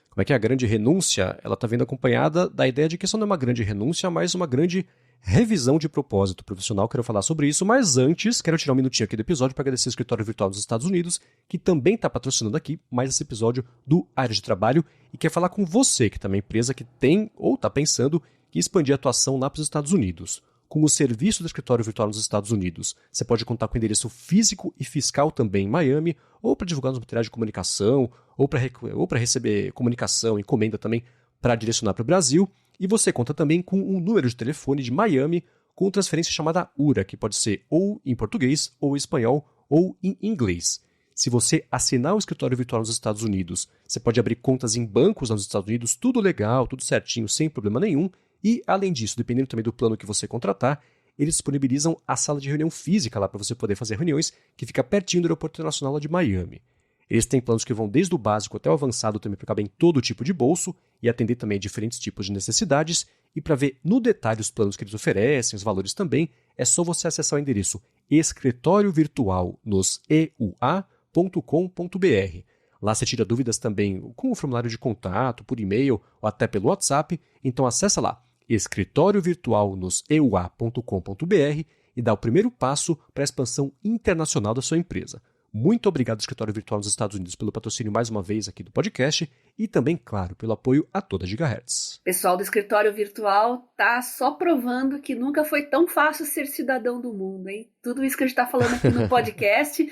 como é que é? A grande renúncia, ela está vindo acompanhada da ideia de que isso não é uma grande renúncia, mas uma grande revisão de propósito profissional. Quero falar sobre isso, mas antes, quero tirar um minutinho aqui do episódio para agradecer o Escritório Virtual dos Estados Unidos, que também está patrocinando aqui mais esse episódio do Área de Trabalho e quer falar com você, que também é empresa que tem ou está pensando em expandir a atuação lá para os Estados Unidos. Com o serviço do Escritório Virtual nos Estados Unidos, você pode contar com endereço físico e fiscal também em Miami, ou para divulgar os materiais de comunicação, ou para receber comunicação, encomenda também para direcionar para o Brasil. E você conta também com um número de telefone de Miami com transferência chamada URA, que pode ser ou em português, ou em espanhol, ou em inglês. Se você assinar o Escritório Virtual nos Estados Unidos, você pode abrir contas em bancos nos Estados Unidos, tudo legal, tudo certinho, sem problema nenhum. E, além disso, dependendo também do plano que você contratar, eles disponibilizam a sala de reunião física lá para você poder fazer reuniões, que fica pertinho do Aeroporto Internacional lá de Miami. Eles têm planos que vão desde o básico até o avançado também para caber em todo tipo de bolso e atender também a diferentes tipos de necessidades. E para ver no detalhe os planos que eles oferecem, os valores também, é só você acessar o endereço escritoriovirtualnoseua.com.br. Lá você tira dúvidas também com o formulário de contato, por e-mail ou até pelo WhatsApp. Então acessa lá escritoriovirtualnoseua.com.br e dá o primeiro passo para a expansão internacional da sua empresa. Muito obrigado, Escritório Virtual nos Estados Unidos, pelo patrocínio mais uma vez aqui do podcast e também, claro, pelo apoio a toda Gigahertz. Pessoal do Escritório Virtual tá só provando que nunca foi tão fácil ser cidadão do mundo, hein? Tudo isso que a gente está falando aqui no podcast,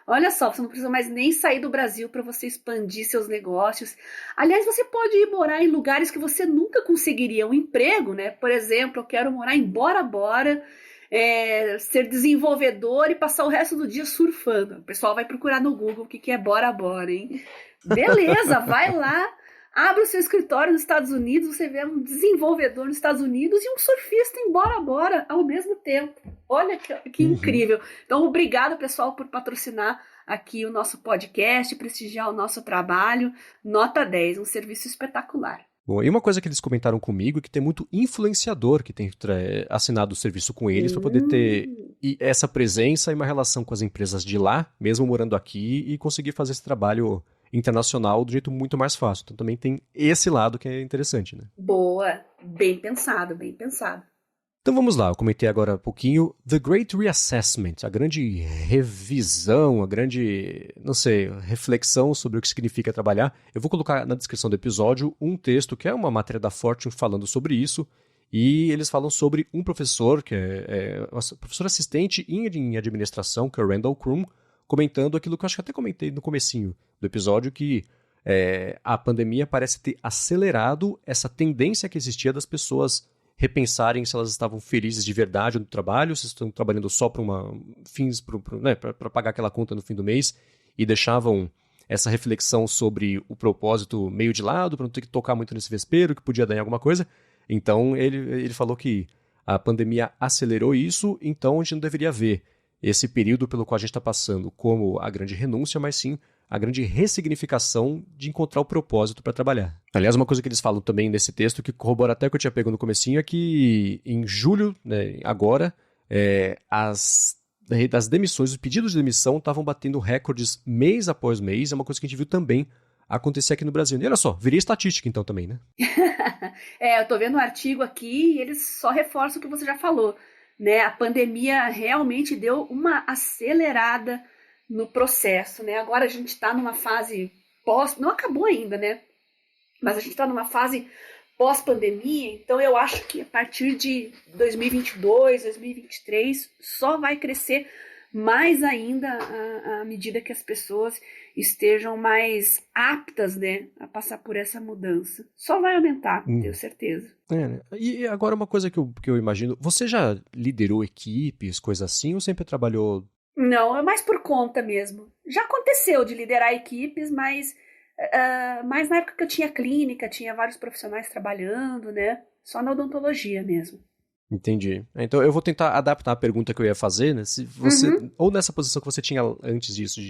Olha só, você não precisa mais nem sair do Brasil para você expandir seus negócios. Aliás, você pode ir morar em lugares que você nunca conseguiria um emprego, né? Por exemplo, eu quero morar em Bora Bora, ser desenvolvedor e passar o resto do dia surfando. O pessoal vai procurar no Google o que é Bora Bora, hein? Beleza, vai lá, abre o seu escritório nos Estados Unidos, você vê um desenvolvedor nos Estados Unidos e um surfista em Bora Bora ao mesmo tempo. Olha que incrível. Então, obrigado, pessoal, por patrocinar aqui o nosso podcast, prestigiar o nosso trabalho. Nota 10, um serviço espetacular. Bom, e uma coisa que eles comentaram comigo é que tem muito influenciador que tem assinado o serviço com eles para poder ter essa presença e uma relação com as empresas de lá, mesmo morando aqui, e conseguir fazer esse trabalho internacional do jeito muito mais fácil. Então também tem esse lado que é interessante, né? Boa, bem pensado, bem pensado. Então vamos lá, eu comentei agora um pouquinho The Great Reassessment, a grande revisão, a grande, não sei, reflexão sobre o que significa trabalhar. Eu vou colocar na descrição do episódio um texto que é uma matéria da Fortune falando sobre isso, e eles falam sobre um professor, que é professor assistente em administração, que é o Randall Krum, comentando aquilo que eu acho que até comentei no comecinho do episódio, que a pandemia parece ter acelerado essa tendência que existia das pessoas repensarem se elas estavam felizes de verdade no trabalho, se estão trabalhando só para fins para pagar aquela conta no fim do mês, e deixavam essa reflexão sobre o propósito meio de lado, para não ter que tocar muito nesse vespeiro, que podia dar em alguma coisa. Então ele falou que a pandemia acelerou isso, então a gente não deveria ver esse período pelo qual a gente está passando como a grande renúncia, mas sim a grande ressignificação de encontrar o propósito para trabalhar. Aliás, uma coisa que eles falam também nesse texto, que corrobora até o que eu tinha pego no comecinho, é que em julho, né, agora, as demissões, os pedidos de demissão estavam batendo recordes mês após mês. É uma coisa que a gente viu também acontecer aqui no Brasil. E olha só, viria estatística então também, né? Eu tô vendo um artigo aqui e eles só reforçam o que você já falou, né? A pandemia realmente deu uma acelerada no processo, né? Agora a gente está numa fase não acabou ainda, né? Mas a gente está numa fase pós-pandemia, então eu acho que a partir de 2022, 2023, só vai crescer mais ainda à medida que as pessoas estejam mais aptas, né, a passar por essa mudança. Só vai aumentar, tenho certeza. Né? E agora uma coisa que eu imagino, você já liderou equipes, coisas assim, ou sempre trabalhou... Não, é mais por conta mesmo. Já aconteceu de liderar equipes, mas na época que eu tinha clínica, tinha vários profissionais trabalhando, né? Só na odontologia mesmo. Entendi. Então eu vou tentar adaptar a pergunta que eu ia fazer, né? Se você, ou nessa posição que você tinha antes disso,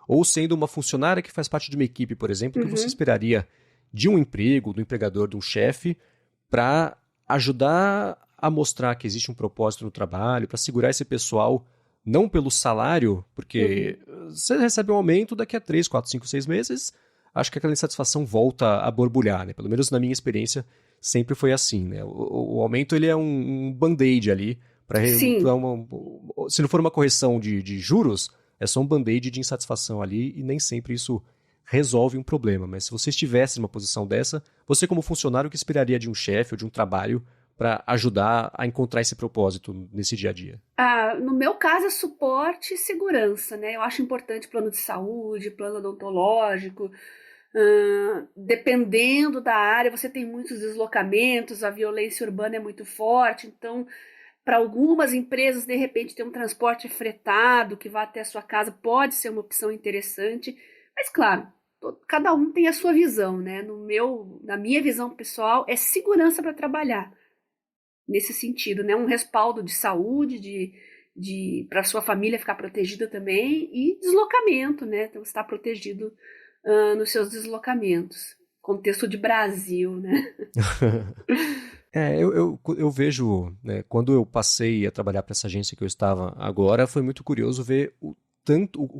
ou sendo uma funcionária que faz parte de uma equipe, por exemplo, que você esperaria de um emprego, do empregador, de um chefe, para ajudar a mostrar que existe um propósito no trabalho, para segurar esse pessoal, não pelo salário, porque você recebe um aumento daqui a 3, 4, 5, 6 meses, acho que aquela insatisfação volta a borbulhar, né? Pelo menos na minha experiência, sempre foi assim, né? O aumento ele é um band-aid ali, se não for uma correção de juros, é só um band-aid de insatisfação ali, e nem sempre isso resolve um problema. Mas se você estivesse numa posição dessa, você como funcionário, o que esperaria de um chefe ou de um trabalho para ajudar a encontrar esse propósito nesse dia a dia? No meu caso é suporte e segurança, né? Eu acho importante plano de saúde, plano odontológico. Dependendo da área, você tem muitos deslocamentos, a violência urbana é muito forte, então para algumas empresas, de repente, ter um transporte fretado que vá até a sua casa pode ser uma opção interessante, mas claro, cada um tem a sua visão, né? Na minha visão pessoal, é segurança para trabalhar. Nesse sentido, né? Um respaldo de saúde, para sua família ficar protegida também, e deslocamento, né? Então, estar protegido nos seus deslocamentos. Contexto de Brasil, né? Eu vejo, né, quando eu passei a trabalhar para essa agência que eu estava agora, foi muito curioso ver o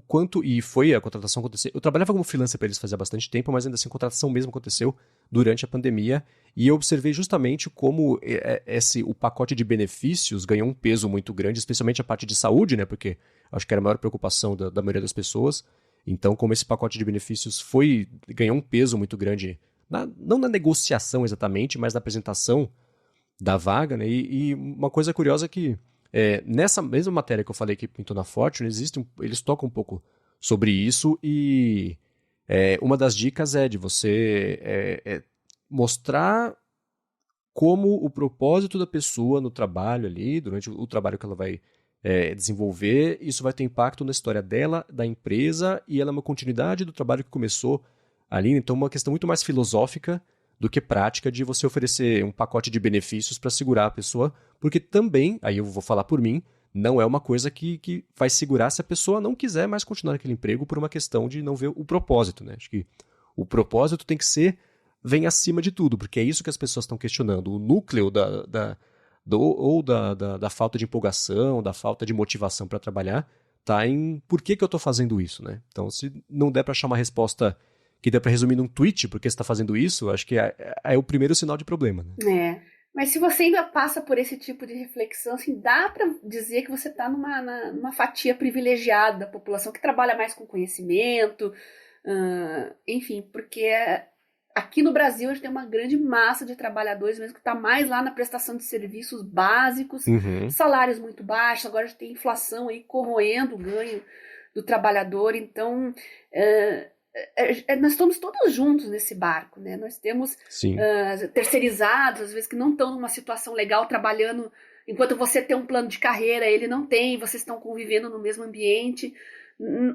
quanto, e foi a contratação acontecer. Eu trabalhava como freelancer para eles fazia bastante tempo, mas ainda assim a contratação mesmo aconteceu durante a pandemia, e eu observei justamente como o pacote de benefícios ganhou um peso muito grande, especialmente a parte de saúde, né, porque acho que era a maior preocupação da maioria das pessoas. Então, como esse pacote de benefícios ganhou um peso muito grande, não na negociação exatamente, mas na apresentação da vaga, né, e uma coisa curiosa é que nessa mesma matéria que eu falei que pintou na Fortune, eles tocam um pouco sobre isso e uma das dicas é de você mostrar como o propósito da pessoa no trabalho ali, durante o trabalho que ela vai desenvolver, isso vai ter impacto na história dela, da empresa, e ela é uma continuidade do trabalho que começou ali. Então, uma questão muito mais filosófica do que prática de você oferecer um pacote de benefícios para segurar a pessoa, porque também, aí eu vou falar por mim, não é uma coisa que vai segurar se a pessoa não quiser mais continuar naquele emprego por uma questão de não ver o propósito, né? Acho que o propósito tem que ser vem acima de tudo, porque é isso que as pessoas estão questionando. O núcleo da falta de empolgação, da falta de motivação para trabalhar, tá em por que eu estou fazendo isso, né? Então, se não der para achar uma resposta que dê para resumir num tweet por que você está fazendo isso, acho que é o primeiro sinal de problema, né? Mas se você ainda passa por esse tipo de reflexão, assim, dá para dizer que você está numa fatia privilegiada da população que trabalha mais com conhecimento, enfim, porque aqui no Brasil a gente tem uma grande massa de trabalhadores mesmo que está mais lá na prestação de serviços básicos, salários muito baixos, agora a gente tem inflação aí corroendo o ganho do trabalhador, então nós estamos todos juntos nesse barco, né? Nós temos terceirizados, às vezes que não estão numa situação legal trabalhando, enquanto você tem um plano de carreira, ele não tem, vocês estão convivendo no mesmo ambiente.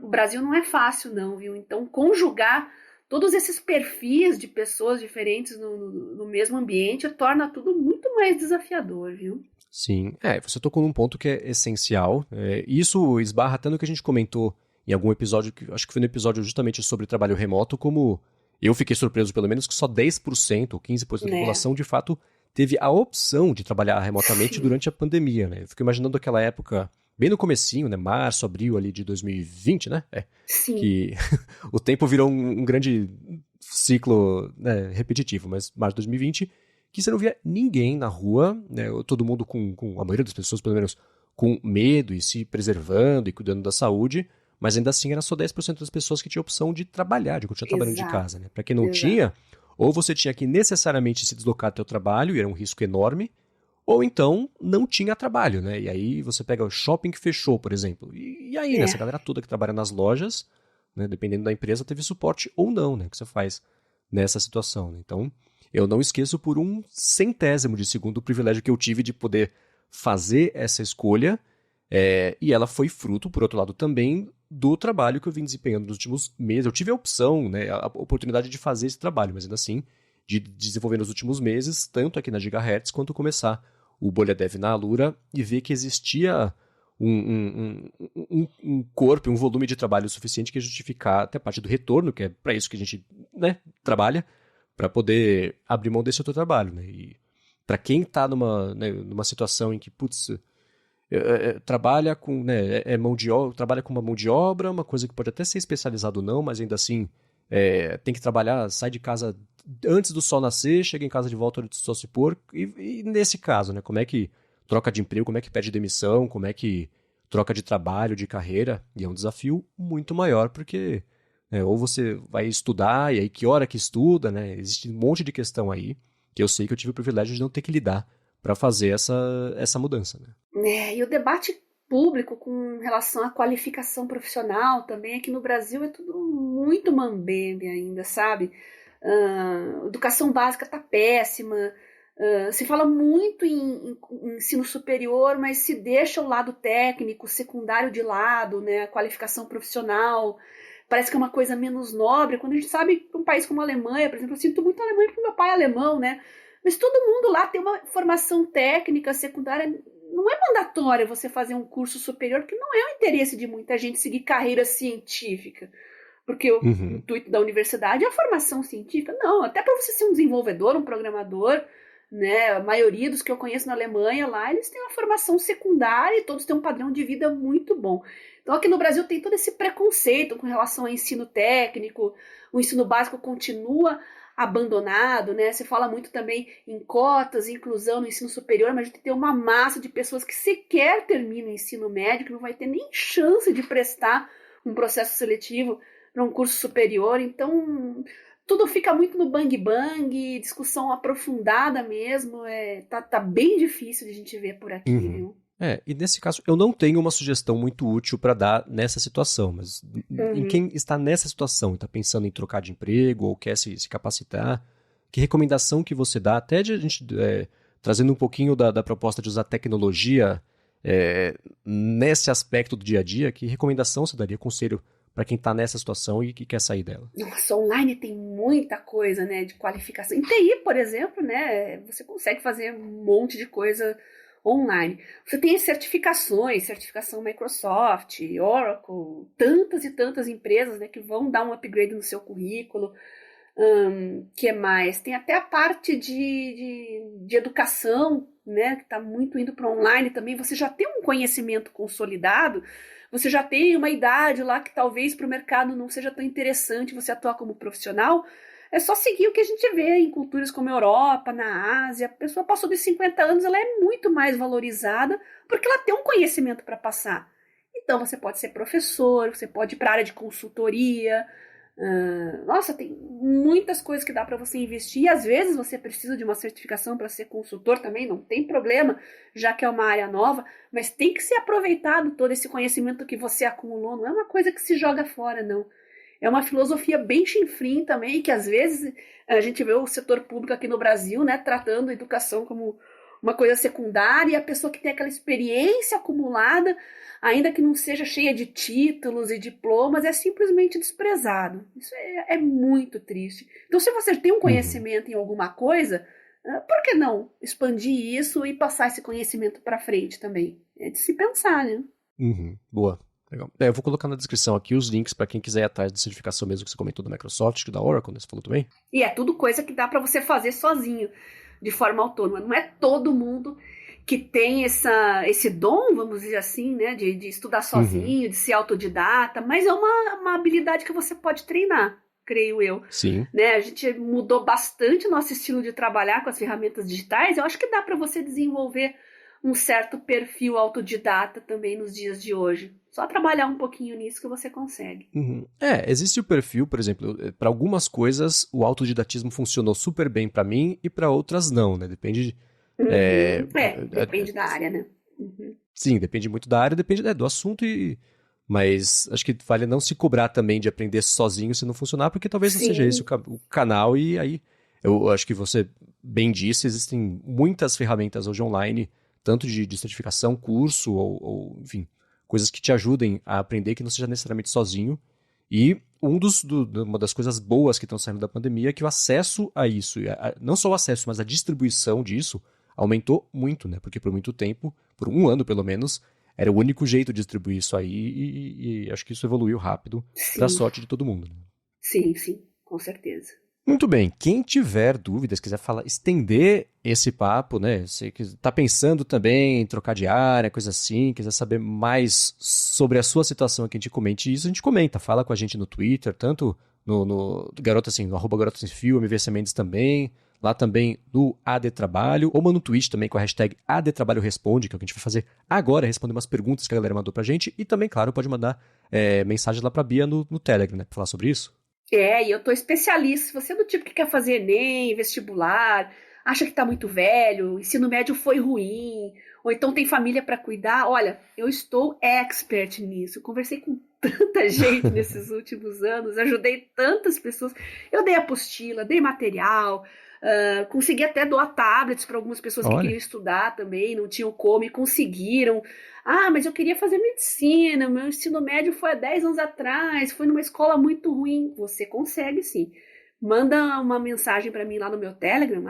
O Brasil não é fácil não, viu? Então conjugar todos esses perfis de pessoas diferentes no mesmo ambiente torna tudo muito mais desafiador, viu? Sim, você tocou num ponto que é essencial. Isso esbarra até no que a gente comentou em algum episódio, acho que foi no episódio justamente sobre trabalho remoto, como eu fiquei surpreso pelo menos que só 10% ou 15% da população de fato teve a opção de trabalhar remotamente durante a pandemia, né? Eu fico imaginando aquela época, bem no comecinho, né? Março, abril ali de 2020, né? Sim. Que o tempo virou um grande ciclo, né, repetitivo, mas março de 2020, que você não via ninguém na rua, né? Todo mundo com a maioria das pessoas, pelo menos, com medo e se preservando e cuidando da saúde, mas ainda assim era só 10% das pessoas que tinham opção de trabalhar, de continuar trabalhando de casa, né? Para quem não tinha, ou você tinha que necessariamente se deslocar até o trabalho, e era um risco enorme, ou então não tinha trabalho, né? E aí você pega o shopping que fechou, por exemplo. E aí, né? Essa galera toda que trabalha nas lojas, né, dependendo da empresa, teve suporte ou não, né? Que você faz nessa situação, né? Então, eu não esqueço por um centésimo de segundo o privilégio que eu tive de poder fazer essa escolha, e ela foi fruto, por outro lado, também do trabalho que eu vim desempenhando nos últimos meses. Eu tive a opção, né, a oportunidade de fazer esse trabalho, mas ainda assim, de desenvolver nos últimos meses, tanto aqui na Gigahertz, quanto começar o Bolha Dev na Alura e ver que existia um corpo, um volume de trabalho suficiente que ia justificar até parte do retorno, que é para isso que a gente, né, trabalha, para poder abrir mão desse outro trabalho, né? E para quem está numa situação em que, putz, trabalha com, né, trabalha com uma mão de obra, uma coisa que pode até ser especializado ou não, mas ainda assim tem que trabalhar, sai de casa antes do sol nascer, chega em casa de volta antes do sol se pôr, e nesse caso, né, como é que troca de emprego, como é que pede demissão, como é que troca de trabalho, de carreira, e é um desafio muito maior, porque ou você vai estudar, e aí que hora que estuda, né, existe um monte de questão aí, que eu sei que eu tive o privilégio de não ter que lidar para fazer essa mudança, né? E o debate público com relação à qualificação profissional também, aqui no Brasil é tudo muito mambembe ainda, sabe? Educação básica tá péssima, se fala muito em ensino superior, mas se deixa o lado técnico, secundário de lado, né? A qualificação profissional parece que é uma coisa menos nobre, quando a gente sabe que um país como a Alemanha, por exemplo, eu sinto muito a Alemanha porque meu pai é alemão, né? Mas todo mundo lá tem uma formação técnica, secundária. Não é mandatório você fazer um curso superior, porque não é o interesse de muita gente seguir carreira científica. Porque o intuito da universidade é a formação científica. Não, até para você ser um desenvolvedor, um programador, né? A maioria dos que eu conheço na Alemanha lá, eles têm uma formação secundária e todos têm um padrão de vida muito bom. Então aqui no Brasil tem todo esse preconceito com relação ao ensino técnico, o ensino básico continua abandonado, né? Se fala muito também em cotas, inclusão no ensino superior, mas a gente tem uma massa de pessoas que sequer terminam o ensino médio, que não vai ter nem chance de prestar um processo seletivo para um curso superior. Então, tudo fica muito no bang-bang, discussão aprofundada mesmo. Tá bem difícil de a gente ver por aqui, viu? E nesse caso, eu não tenho uma sugestão muito útil para dar nessa situação, mas em quem está nessa situação e está pensando em trocar de emprego ou quer se capacitar, que recomendação que você dá, até de a gente trazendo um pouquinho da proposta de usar tecnologia nesse aspecto do dia a dia, que recomendação você daria, conselho para quem está nessa situação e que quer sair dela? Nossa, online tem muita coisa, né, de qualificação. Em TI, por exemplo, né, você consegue fazer um monte de coisa online. Você tem as certificações, certificação Microsoft, Oracle, tantas e tantas empresas, né, que vão dar um upgrade no seu currículo. Que mais? Tem até a parte de educação, né, que está muito indo para online também. Você já tem um conhecimento consolidado, você já tem uma idade lá que talvez para o mercado não seja tão interessante você atuar como profissional. É só seguir o que a gente vê em culturas como a Europa, na Ásia. A pessoa passou dos 50 anos, ela é muito mais valorizada porque ela tem um conhecimento para passar. Então, você pode ser professor, você pode ir para a área de consultoria. Nossa, tem muitas coisas que dá para você investir. E às vezes você precisa de uma certificação para ser consultor também, não tem problema, já que é uma área nova. Mas tem que ser aproveitado todo esse conhecimento que você acumulou. Não é uma coisa que se joga fora, não. É uma filosofia bem chinfrim também, que às vezes a gente vê o setor público aqui no Brasil, né, tratando a educação como uma coisa secundária, e a pessoa que tem aquela experiência acumulada, ainda que não seja cheia de títulos e diplomas, é simplesmente desprezado. Isso é muito triste. Então, se você tem um conhecimento em alguma coisa, por que não expandir isso e passar esse conhecimento para frente também? É de se pensar, né? Boa. Legal. Eu vou colocar na descrição aqui os links para quem quiser ir atrás da certificação mesmo que você comentou da Microsoft, que da Oracle, né? Você falou também? E é tudo coisa que dá para você fazer sozinho, de forma autônoma. Não é todo mundo que tem esse dom, vamos dizer assim, né? De estudar sozinho, de ser autodidata, mas é uma habilidade que você pode treinar, creio eu. Sim. Né? A gente mudou bastante o nosso estilo de trabalhar com as ferramentas digitais. Eu acho que dá para você desenvolver um certo perfil autodidata também nos dias de hoje. Só trabalhar um pouquinho nisso que você consegue. Existe o perfil, por exemplo, para algumas coisas o autodidatismo funcionou super bem para mim e para outras não, né? Depende... Depende da área, né? Sim, depende muito da área, depende do assunto, mas acho que vale não se cobrar também de aprender sozinho se não funcionar, porque talvez não seja esse o canal, e aí eu acho que você bem disse, existem muitas ferramentas hoje online, tanto de certificação, curso, ou enfim, coisas que te ajudem a aprender que não seja necessariamente sozinho. E uma das coisas boas que estão saindo da pandemia é que o acesso a isso, não só o acesso, mas a distribuição disso, aumentou muito, né? Porque por muito tempo, por um ano pelo menos, era o único jeito de distribuir isso aí, e acho que isso evoluiu rápido, para a sorte de todo mundo. Né? Sim, com certeza. Muito bem, quem tiver dúvidas, quiser estender esse papo, né? Você está pensando também em trocar de área, coisa assim, quiser saber mais sobre a sua situação aqui, a gente comente isso, a gente comenta, fala com a gente no Twitter, tanto no Garota Sem, no @Garota Sem Fio, MVC Mendes também, lá também no AD Trabalho, ou manda um tweet também com a hashtag AD Trabalho Responde, que é o que a gente vai fazer agora, responder umas perguntas que a galera mandou pra gente, e também, claro, pode mandar mensagem lá pra Bia no Telegram, né, pra falar sobre isso. E eu tô especialista. Se você é do tipo que quer fazer ENEM, vestibular, acha que tá muito velho, ensino médio foi ruim, ou então tem família para cuidar, olha, eu estou expert nisso. Eu conversei com tanta gente nesses últimos anos, ajudei tantas pessoas. Eu dei apostila, dei material, consegui até doar tablets para algumas pessoas que queriam estudar também, não tinham como e conseguiram. Mas eu queria fazer medicina, meu ensino médio foi há 10 anos atrás, foi numa escola muito ruim. Você consegue sim. Manda uma mensagem para mim lá no meu Telegram,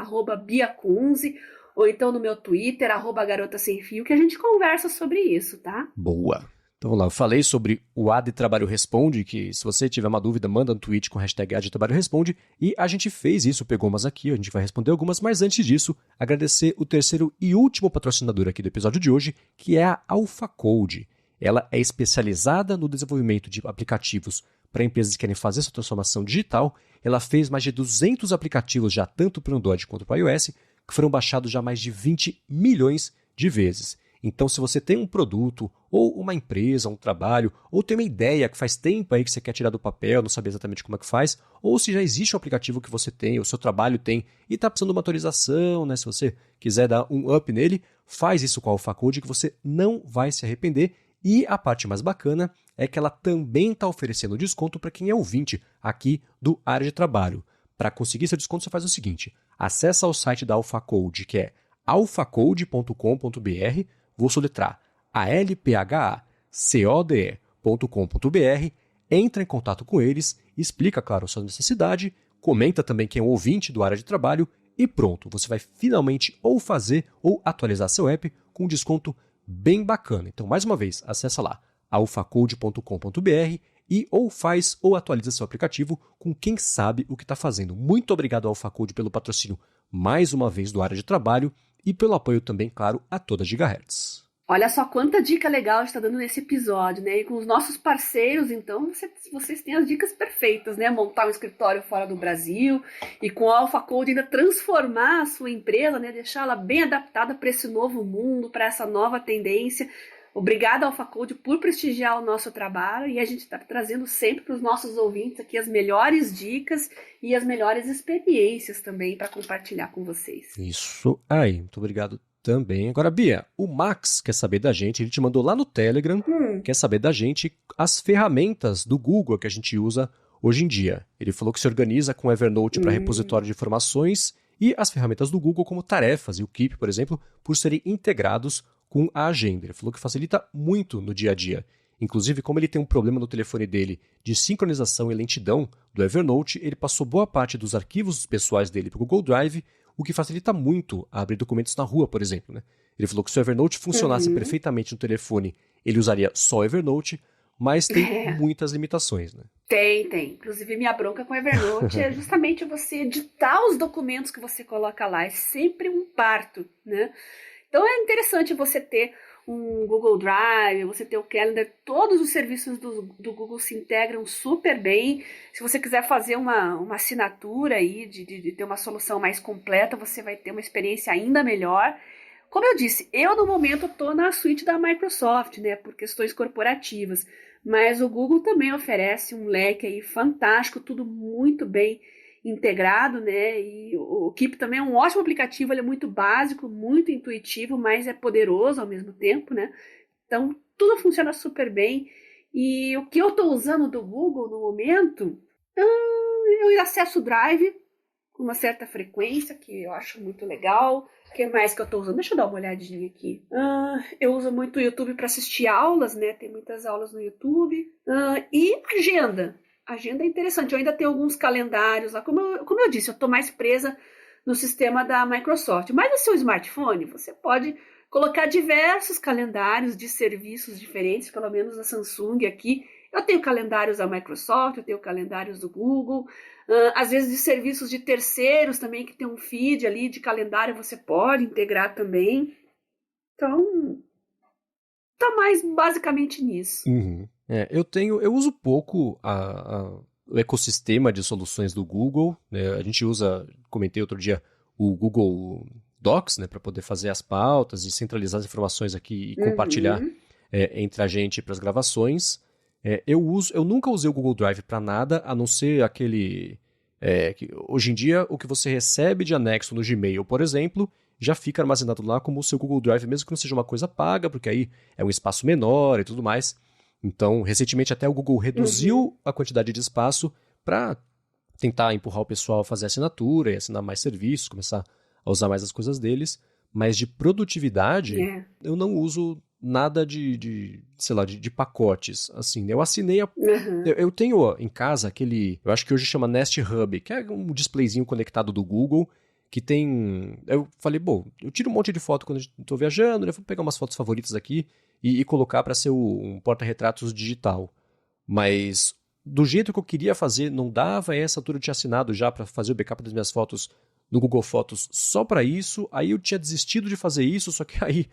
@BiaCunze, ou então no meu Twitter, @Garota Sem Fio, que a gente conversa sobre isso, tá? Boa! Então vamos lá, eu falei sobre o AD Trabalho Responde, que se você tiver uma dúvida, manda um tweet com a hashtag AD Trabalho Responde, e a gente fez isso, pegou umas aqui, a gente vai responder algumas, mas antes disso, agradecer o terceiro e último patrocinador aqui do episódio de hoje, que é a AlphaCode. Ela é especializada no desenvolvimento de aplicativos para empresas que querem fazer sua transformação digital. Ela fez mais de 200 aplicativos já, tanto para o Android quanto para o iOS, que foram baixados já mais de 20 milhões de vezes. Então, se você tem um produto, ou uma empresa, um trabalho, ou tem uma ideia que faz tempo aí que você quer tirar do papel, não sabe exatamente como é que faz, ou se já existe um aplicativo que você tem, o seu trabalho tem, e está precisando de uma atualização, né? Se você quiser dar um up nele, faz isso com a AlphaCode que você não vai se arrepender. E a parte mais bacana é que ela também está oferecendo desconto para quem é ouvinte aqui do Área de Trabalho. Para conseguir seu desconto, você faz o seguinte: acessa o site da AlphaCode, que é alphacode.com.br, vou soletrar alphacode.com.br, entra em contato com eles, explica, claro, a sua necessidade, comenta também quem é um ouvinte do Área de Trabalho e pronto, você vai finalmente ou fazer ou atualizar seu app com um desconto bem bacana. Então, mais uma vez, acessa lá alphacode.com.br e ou faz ou atualiza seu aplicativo com quem sabe o que está fazendo. Muito obrigado ao AlphaCode pelo patrocínio mais uma vez do Área de Trabalho e pelo apoio também, claro, a toda Gigahertz. Olha só quanta dica legal a gente está dando nesse episódio, né? E com os nossos parceiros, então, vocês têm as dicas perfeitas, né? Montar um escritório fora do Brasil e com o AlphaCode ainda transformar a sua empresa, né? Deixá-la bem adaptada para esse novo mundo, para essa nova tendência. Obrigada, AlphaCode, por prestigiar o nosso trabalho e a gente está trazendo sempre para os nossos ouvintes aqui as melhores dicas e as melhores experiências também para compartilhar com vocês. Isso aí, muito obrigado também. Agora, Bia, o Max quer saber da gente, ele te mandou lá no Telegram, quer saber da gente as ferramentas do Google que a gente usa hoje em dia. Ele falou que se organiza com o Evernote para repositório de informações e as ferramentas do Google como Tarefas e o Keep, por exemplo, por serem integrados com a agenda. Ele falou que facilita muito no dia a dia. Inclusive, como ele tem um problema no telefone dele de sincronização e lentidão do Evernote, ele passou boa parte dos arquivos pessoais dele para o Google Drive, o que facilita muito a abrir documentos na rua, por exemplo, né? Ele falou que se o Evernote funcionasse perfeitamente no telefone, ele usaria só o Evernote, mas tem muitas limitações, né? Tem. Inclusive, minha bronca com o Evernote é justamente você editar os documentos que você coloca lá. É sempre um parto, né? Então, é interessante você ter um Google Drive, você ter o Calendar, todos os serviços do Google se integram super bem. Se você quiser fazer uma assinatura aí, de ter uma solução mais completa, você vai ter uma experiência ainda melhor. Como eu disse, eu no momento estou na suíte da Microsoft, né, por questões corporativas, mas o Google também oferece um leque aí fantástico, tudo muito bem integrado, né? E o Keep também é um ótimo aplicativo, ele é muito básico, muito intuitivo, mas é poderoso ao mesmo tempo, né? Então, tudo funciona super bem. E o que eu estou usando do Google no momento, eu acesso o Drive com uma certa frequência, que eu acho muito legal. O que mais que eu estou usando? Deixa eu dar uma olhadinha aqui. Eu uso muito o YouTube para assistir aulas, né? Tem muitas aulas no YouTube. E agenda. Agenda é interessante, eu ainda tenho alguns calendários lá, como eu disse, eu estou mais presa no sistema da Microsoft, mas no seu smartphone você pode colocar diversos calendários de serviços diferentes, pelo menos a Samsung aqui, eu tenho calendários da Microsoft, eu tenho calendários do Google, às vezes de serviços de terceiros também, que tem um feed ali de calendário, você pode integrar também, então tá mais basicamente nisso. Eu uso pouco o ecossistema de soluções do Google, né? A gente usa, comentei outro dia, o Google Docs, né, para poder fazer as pautas e centralizar as informações aqui e compartilhar entre a gente para as gravações. Eu nunca usei o Google Drive para nada, a não ser aquele... que hoje em dia, o que você recebe de anexo no Gmail, por exemplo, já fica armazenado lá como o seu Google Drive, mesmo que não seja uma coisa paga, porque aí é um espaço menor e tudo mais. Então, recentemente até o Google reduziu a quantidade de espaço para tentar empurrar o pessoal a fazer assinatura e assinar mais serviços, começar a usar mais as coisas deles. Mas de produtividade, eu não uso nada de pacotes. Assim, eu assinei... Eu tenho em casa aquele... Eu acho que hoje chama Nest Hub, que é um displayzinho conectado do Google, que tem... Eu falei, bom, eu tiro um monte de foto quando estou viajando, né? Vou pegar umas fotos favoritas aqui e colocar para ser um porta-retratos digital. Mas do jeito que eu queria fazer, não dava, essa altura eu tinha assinado já para fazer o backup das minhas fotos no Google Fotos só para isso, aí eu tinha desistido de fazer isso, só que aí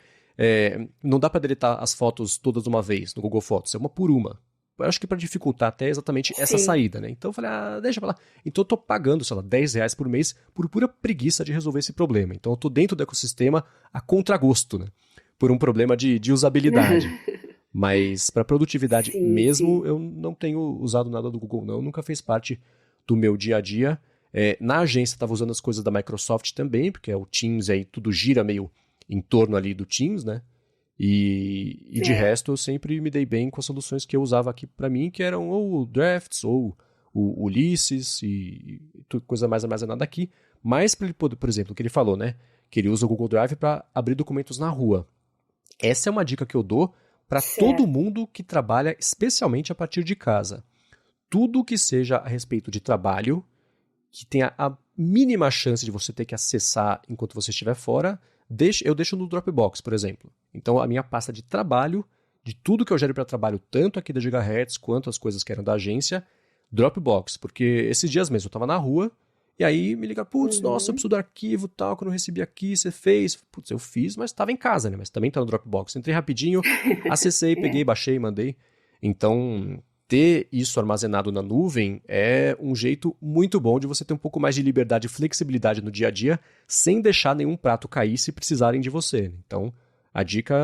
não dá para deletar as fotos todas de uma vez no Google Fotos, é uma por uma. Eu acho que para dificultar até exatamente essa saída, né? Então eu falei, deixa pra lá. Então eu tô pagando, sei lá, R$10 por mês por pura preguiça de resolver esse problema. Então eu tô dentro do ecossistema a contragosto, né? Por um problema de usabilidade. Mas para produtividade mesmo, eu não tenho usado nada do Google, não. Nunca fez parte do meu dia a dia. Na agência, estava usando as coisas da Microsoft também, porque é o Teams, aí tudo gira meio em torno ali do Teams, né? E de resto eu sempre me dei bem com as soluções que eu usava aqui para mim, que eram ou o Drafts ou o Ulysses e coisa mais armazenada aqui. Mas para ele poder, por exemplo, o que ele falou, né? Que ele usa o Google Drive para abrir documentos na rua. Essa é uma dica que eu dou para todo mundo que trabalha especialmente a partir de casa. Tudo que seja a respeito de trabalho, que tenha a mínima chance de você ter que acessar enquanto você estiver fora, eu deixo no Dropbox, por exemplo. Então, a minha pasta de trabalho, de tudo que eu gero para trabalho, tanto aqui da Gigahertz quanto as coisas que eram da agência, Dropbox. Porque esses dias mesmo eu estava na rua, e aí me ligaram, nossa, eu preciso do arquivo tal, que eu não recebi aqui, você fez. Putz, eu fiz, mas estava em casa, né? Mas também está no Dropbox. Entrei rapidinho, acessei, peguei, baixei, mandei. Então, ter isso armazenado na nuvem é um jeito muito bom de você ter um pouco mais de liberdade e flexibilidade no dia a dia, sem deixar nenhum prato cair se precisarem de você. Então, a dica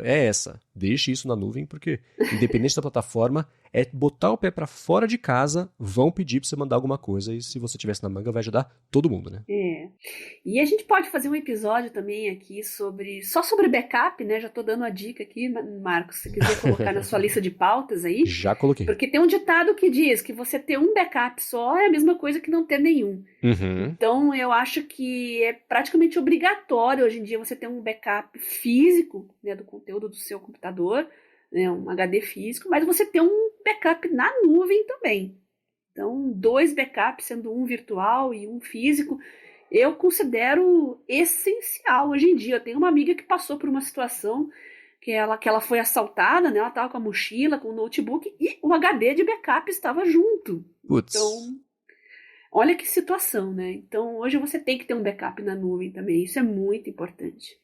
é essa. Deixe isso na nuvem, porque independente da plataforma, é botar o pé para fora de casa, vão pedir para você mandar alguma coisa, e se você tivesse na manga, vai ajudar todo mundo, né? E a gente pode fazer um episódio também aqui só sobre backup, né? Já tô dando a dica aqui, Marcos, se quiser colocar na sua lista de pautas aí. Já coloquei. Porque tem um ditado que diz que você ter um backup só é a mesma coisa que não ter nenhum. Então, eu acho que é praticamente obrigatório hoje em dia você ter um backup físico, né, do conteúdo do seu computador, né, um HD físico, mas você ter um backup na nuvem também. Então, 2 backups, sendo um virtual e um físico, eu considero essencial hoje em dia. Eu tenho uma amiga que passou por uma situação que ela foi assaltada, né? Ela estava com a mochila, com o notebook, e o HD de backup estava junto. Putz. Então, olha que situação, né? Então, hoje você tem que ter um backup na nuvem também. Isso é muito importante.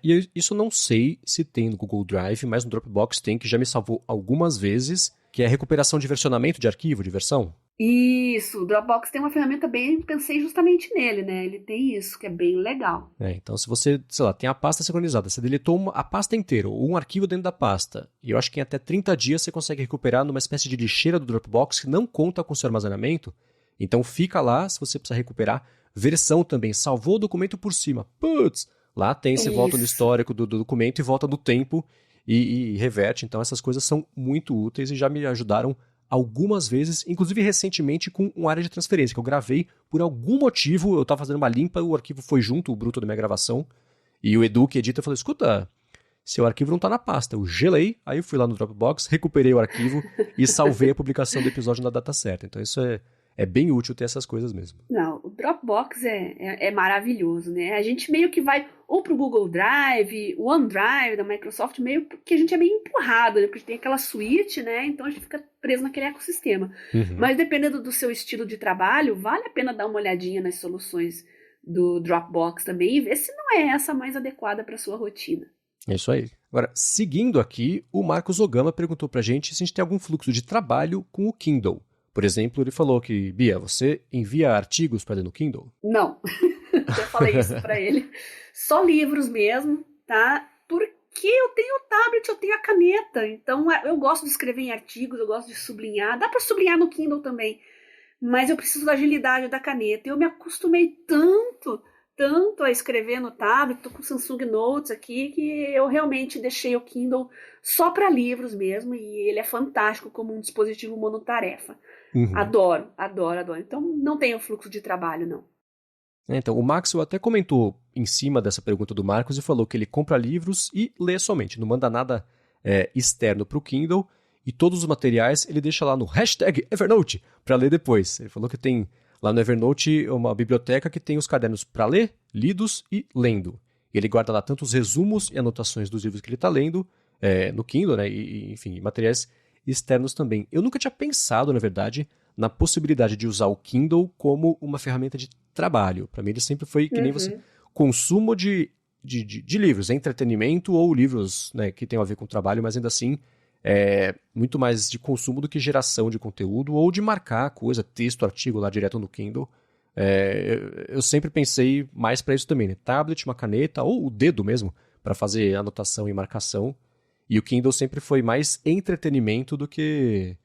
E isso eu não sei se tem no Google Drive, mas no Dropbox tem, que já me salvou algumas vezes, que é a recuperação de versionamento de arquivo, de versão. Isso, o Dropbox tem uma ferramenta pensei justamente nele, né? Ele tem isso, que é bem legal. Então se você, sei lá, tem a pasta sincronizada, você deletou a pasta inteira, ou um arquivo dentro da pasta, e eu acho que em até 30 dias você consegue recuperar numa espécie de lixeira do Dropbox que não conta com seu armazenamento. Então fica lá, se você precisar recuperar. Versão também, salvou o documento por cima. Putz, lá tem, você volta no histórico do documento e volta no tempo e reverte. Então essas coisas são muito úteis e já me ajudaram algumas vezes, inclusive recentemente com uma área de transferência, que eu gravei por algum motivo, eu estava fazendo uma limpa, o arquivo foi junto, o bruto da minha gravação, e o Edu que edita falou, escuta, seu arquivo não está na pasta. Eu gelei, aí eu fui lá no Dropbox, recuperei o arquivo e salvei a publicação do episódio na data certa. Então isso é bem útil ter essas coisas mesmo. Não, o Dropbox é maravilhoso, né? A gente meio que vai ou pro Google Drive, o OneDrive da Microsoft, meio que a gente é meio empurrado, né? Porque tem aquela suíte, né? Então a gente fica preso naquele ecossistema. Mas dependendo do seu estilo de trabalho, vale a pena dar uma olhadinha nas soluções do Dropbox também e ver se não é essa mais adequada para sua rotina. É isso aí. Agora, seguindo aqui, o Marcos Ogama perguntou pra gente se a gente tem algum fluxo de trabalho com o Kindle. Por exemplo, ele falou que, Bia, você envia artigos para ler no Kindle? Não, eu falei isso para ele. Só livros mesmo, tá? Porque eu tenho o tablet, eu tenho a caneta. Então, eu gosto de escrever em artigos, eu gosto de sublinhar. Dá para sublinhar no Kindle também. Mas eu preciso da agilidade da caneta. Eu me acostumei tanto a escrever no tablet, tô com o Samsung Notes aqui, que eu realmente deixei o Kindle só para livros mesmo. E ele é fantástico como um dispositivo monotarefa. Adoro. Então, não tenho fluxo de trabalho, não. Então, o Maxwell até comentou em cima dessa pergunta do Marcos e falou que ele compra livros e lê somente, não manda nada externo para o Kindle, e todos os materiais ele deixa lá no hashtag Evernote para ler depois. Ele falou que tem lá no Evernote uma biblioteca que tem os cadernos para ler, lidos e lendo. Ele guarda lá tanto os resumos e anotações dos livros que ele está lendo no Kindle, né, e enfim, materiais externos também. Eu nunca tinha pensado, na verdade, na possibilidade de usar o Kindle como uma ferramenta de trabalho. Para mim, ele sempre foi, que nem você, consumo de livros, entretenimento ou livros, né, que tenham a ver com trabalho, mas ainda assim, muito mais de consumo do que geração de conteúdo ou de marcar coisa, texto, artigo lá direto no Kindle. Eu sempre pensei mais para isso também, né? Tablet, uma caneta ou o dedo mesmo, para fazer anotação e marcação. E o Kindle sempre foi mais entretenimento do que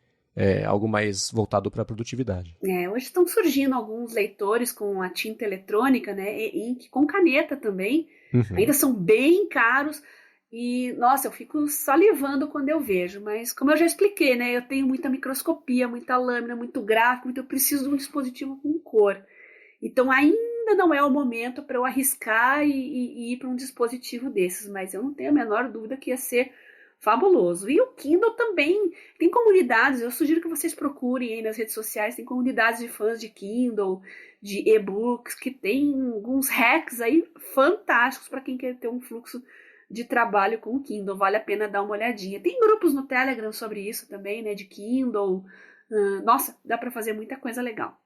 algo mais voltado para a produtividade. Hoje estão surgindo alguns leitores com a tinta eletrônica, né, e com caneta também. Ainda são bem caros e, nossa, eu fico salivando quando eu vejo, mas como eu já expliquei, né, eu tenho muita microscopia, muita lâmina, muito gráfico, então eu preciso de um dispositivo com cor. Então ainda não é o momento para eu arriscar e ir para um dispositivo desses, mas eu não tenho a menor dúvida que ia ser fabuloso. E o Kindle também tem comunidades, eu sugiro que vocês procurem aí nas redes sociais, tem comunidades de fãs de Kindle, de e-books, que tem alguns hacks aí fantásticos para quem quer ter um fluxo de trabalho com o Kindle, vale a pena dar uma olhadinha. Tem grupos no Telegram sobre isso também, né, de Kindle. Nossa, dá para fazer muita coisa legal.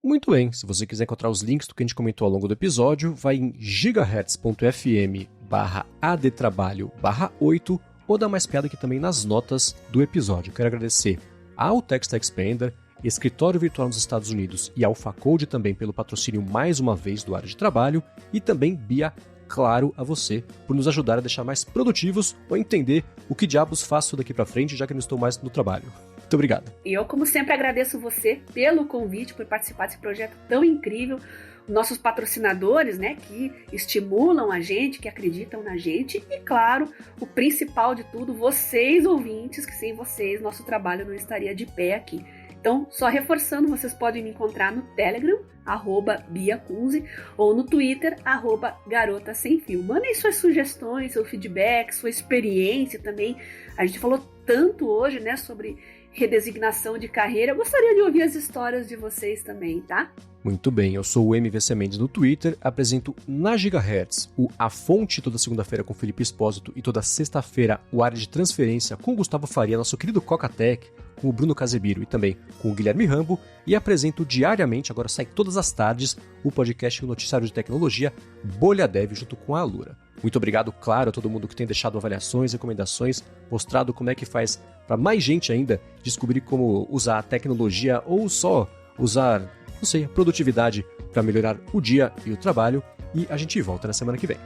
Muito bem, se você quiser encontrar os links do que a gente comentou ao longo do episódio, vai em gigahertz.fm/adtrabalho/8 ou dá mais piada aqui também nas notas do episódio. Quero agradecer ao Text Expander, Escritório Virtual nos Estados Unidos e ao Facode também pelo patrocínio mais uma vez do Área de Trabalho e também, Bia, claro, a você por nos ajudar a deixar mais produtivos ou entender o que diabos faço daqui pra frente já que não estou mais no trabalho. Muito obrigado. E eu, como sempre, agradeço você pelo convite, por participar desse projeto tão incrível. Nossos patrocinadores, né, que estimulam a gente, que acreditam na gente. E, claro, o principal de tudo, vocês ouvintes, que sem vocês nosso trabalho não estaria de pé aqui. Então, só reforçando, vocês podem me encontrar no Telegram, @BiaCunze, ou no Twitter, @GarotaSemFio. Mandem suas sugestões, seu feedback, sua experiência também. A gente falou tanto hoje, né, sobre redesignação de carreira. Eu gostaria de ouvir as histórias de vocês também, tá? Muito bem, eu sou o MVC Mendes no Twitter, apresento na Gigahertz A Fonte toda segunda-feira com Felipe Espósito e toda sexta-feira o Área de Transferência com Gustavo Faria, nosso querido Cocatec, com o Bruno Casebiro e também com o Guilherme Rambo, e apresento diariamente, agora sai todas as tardes, o podcast e o noticiário de tecnologia Bolha Dev junto com a Alura. Muito obrigado, claro, a todo mundo que tem deixado avaliações, recomendações, mostrado como é que faz para mais gente ainda descobrir como usar a tecnologia ou só usar, não sei, a produtividade para melhorar o dia e o trabalho. E a gente volta na semana que vem.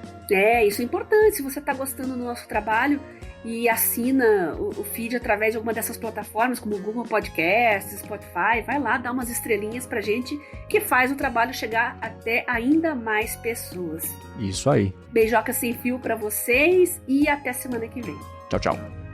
Isso é importante. Se você está gostando do nosso trabalho e assina o feed através de alguma dessas plataformas, como o Google Podcasts, Spotify, vai lá, dá umas estrelinhas pra gente, que faz o trabalho chegar até ainda mais pessoas. Isso aí. Beijoca sem fio pra vocês e até semana que vem. Tchau, tchau.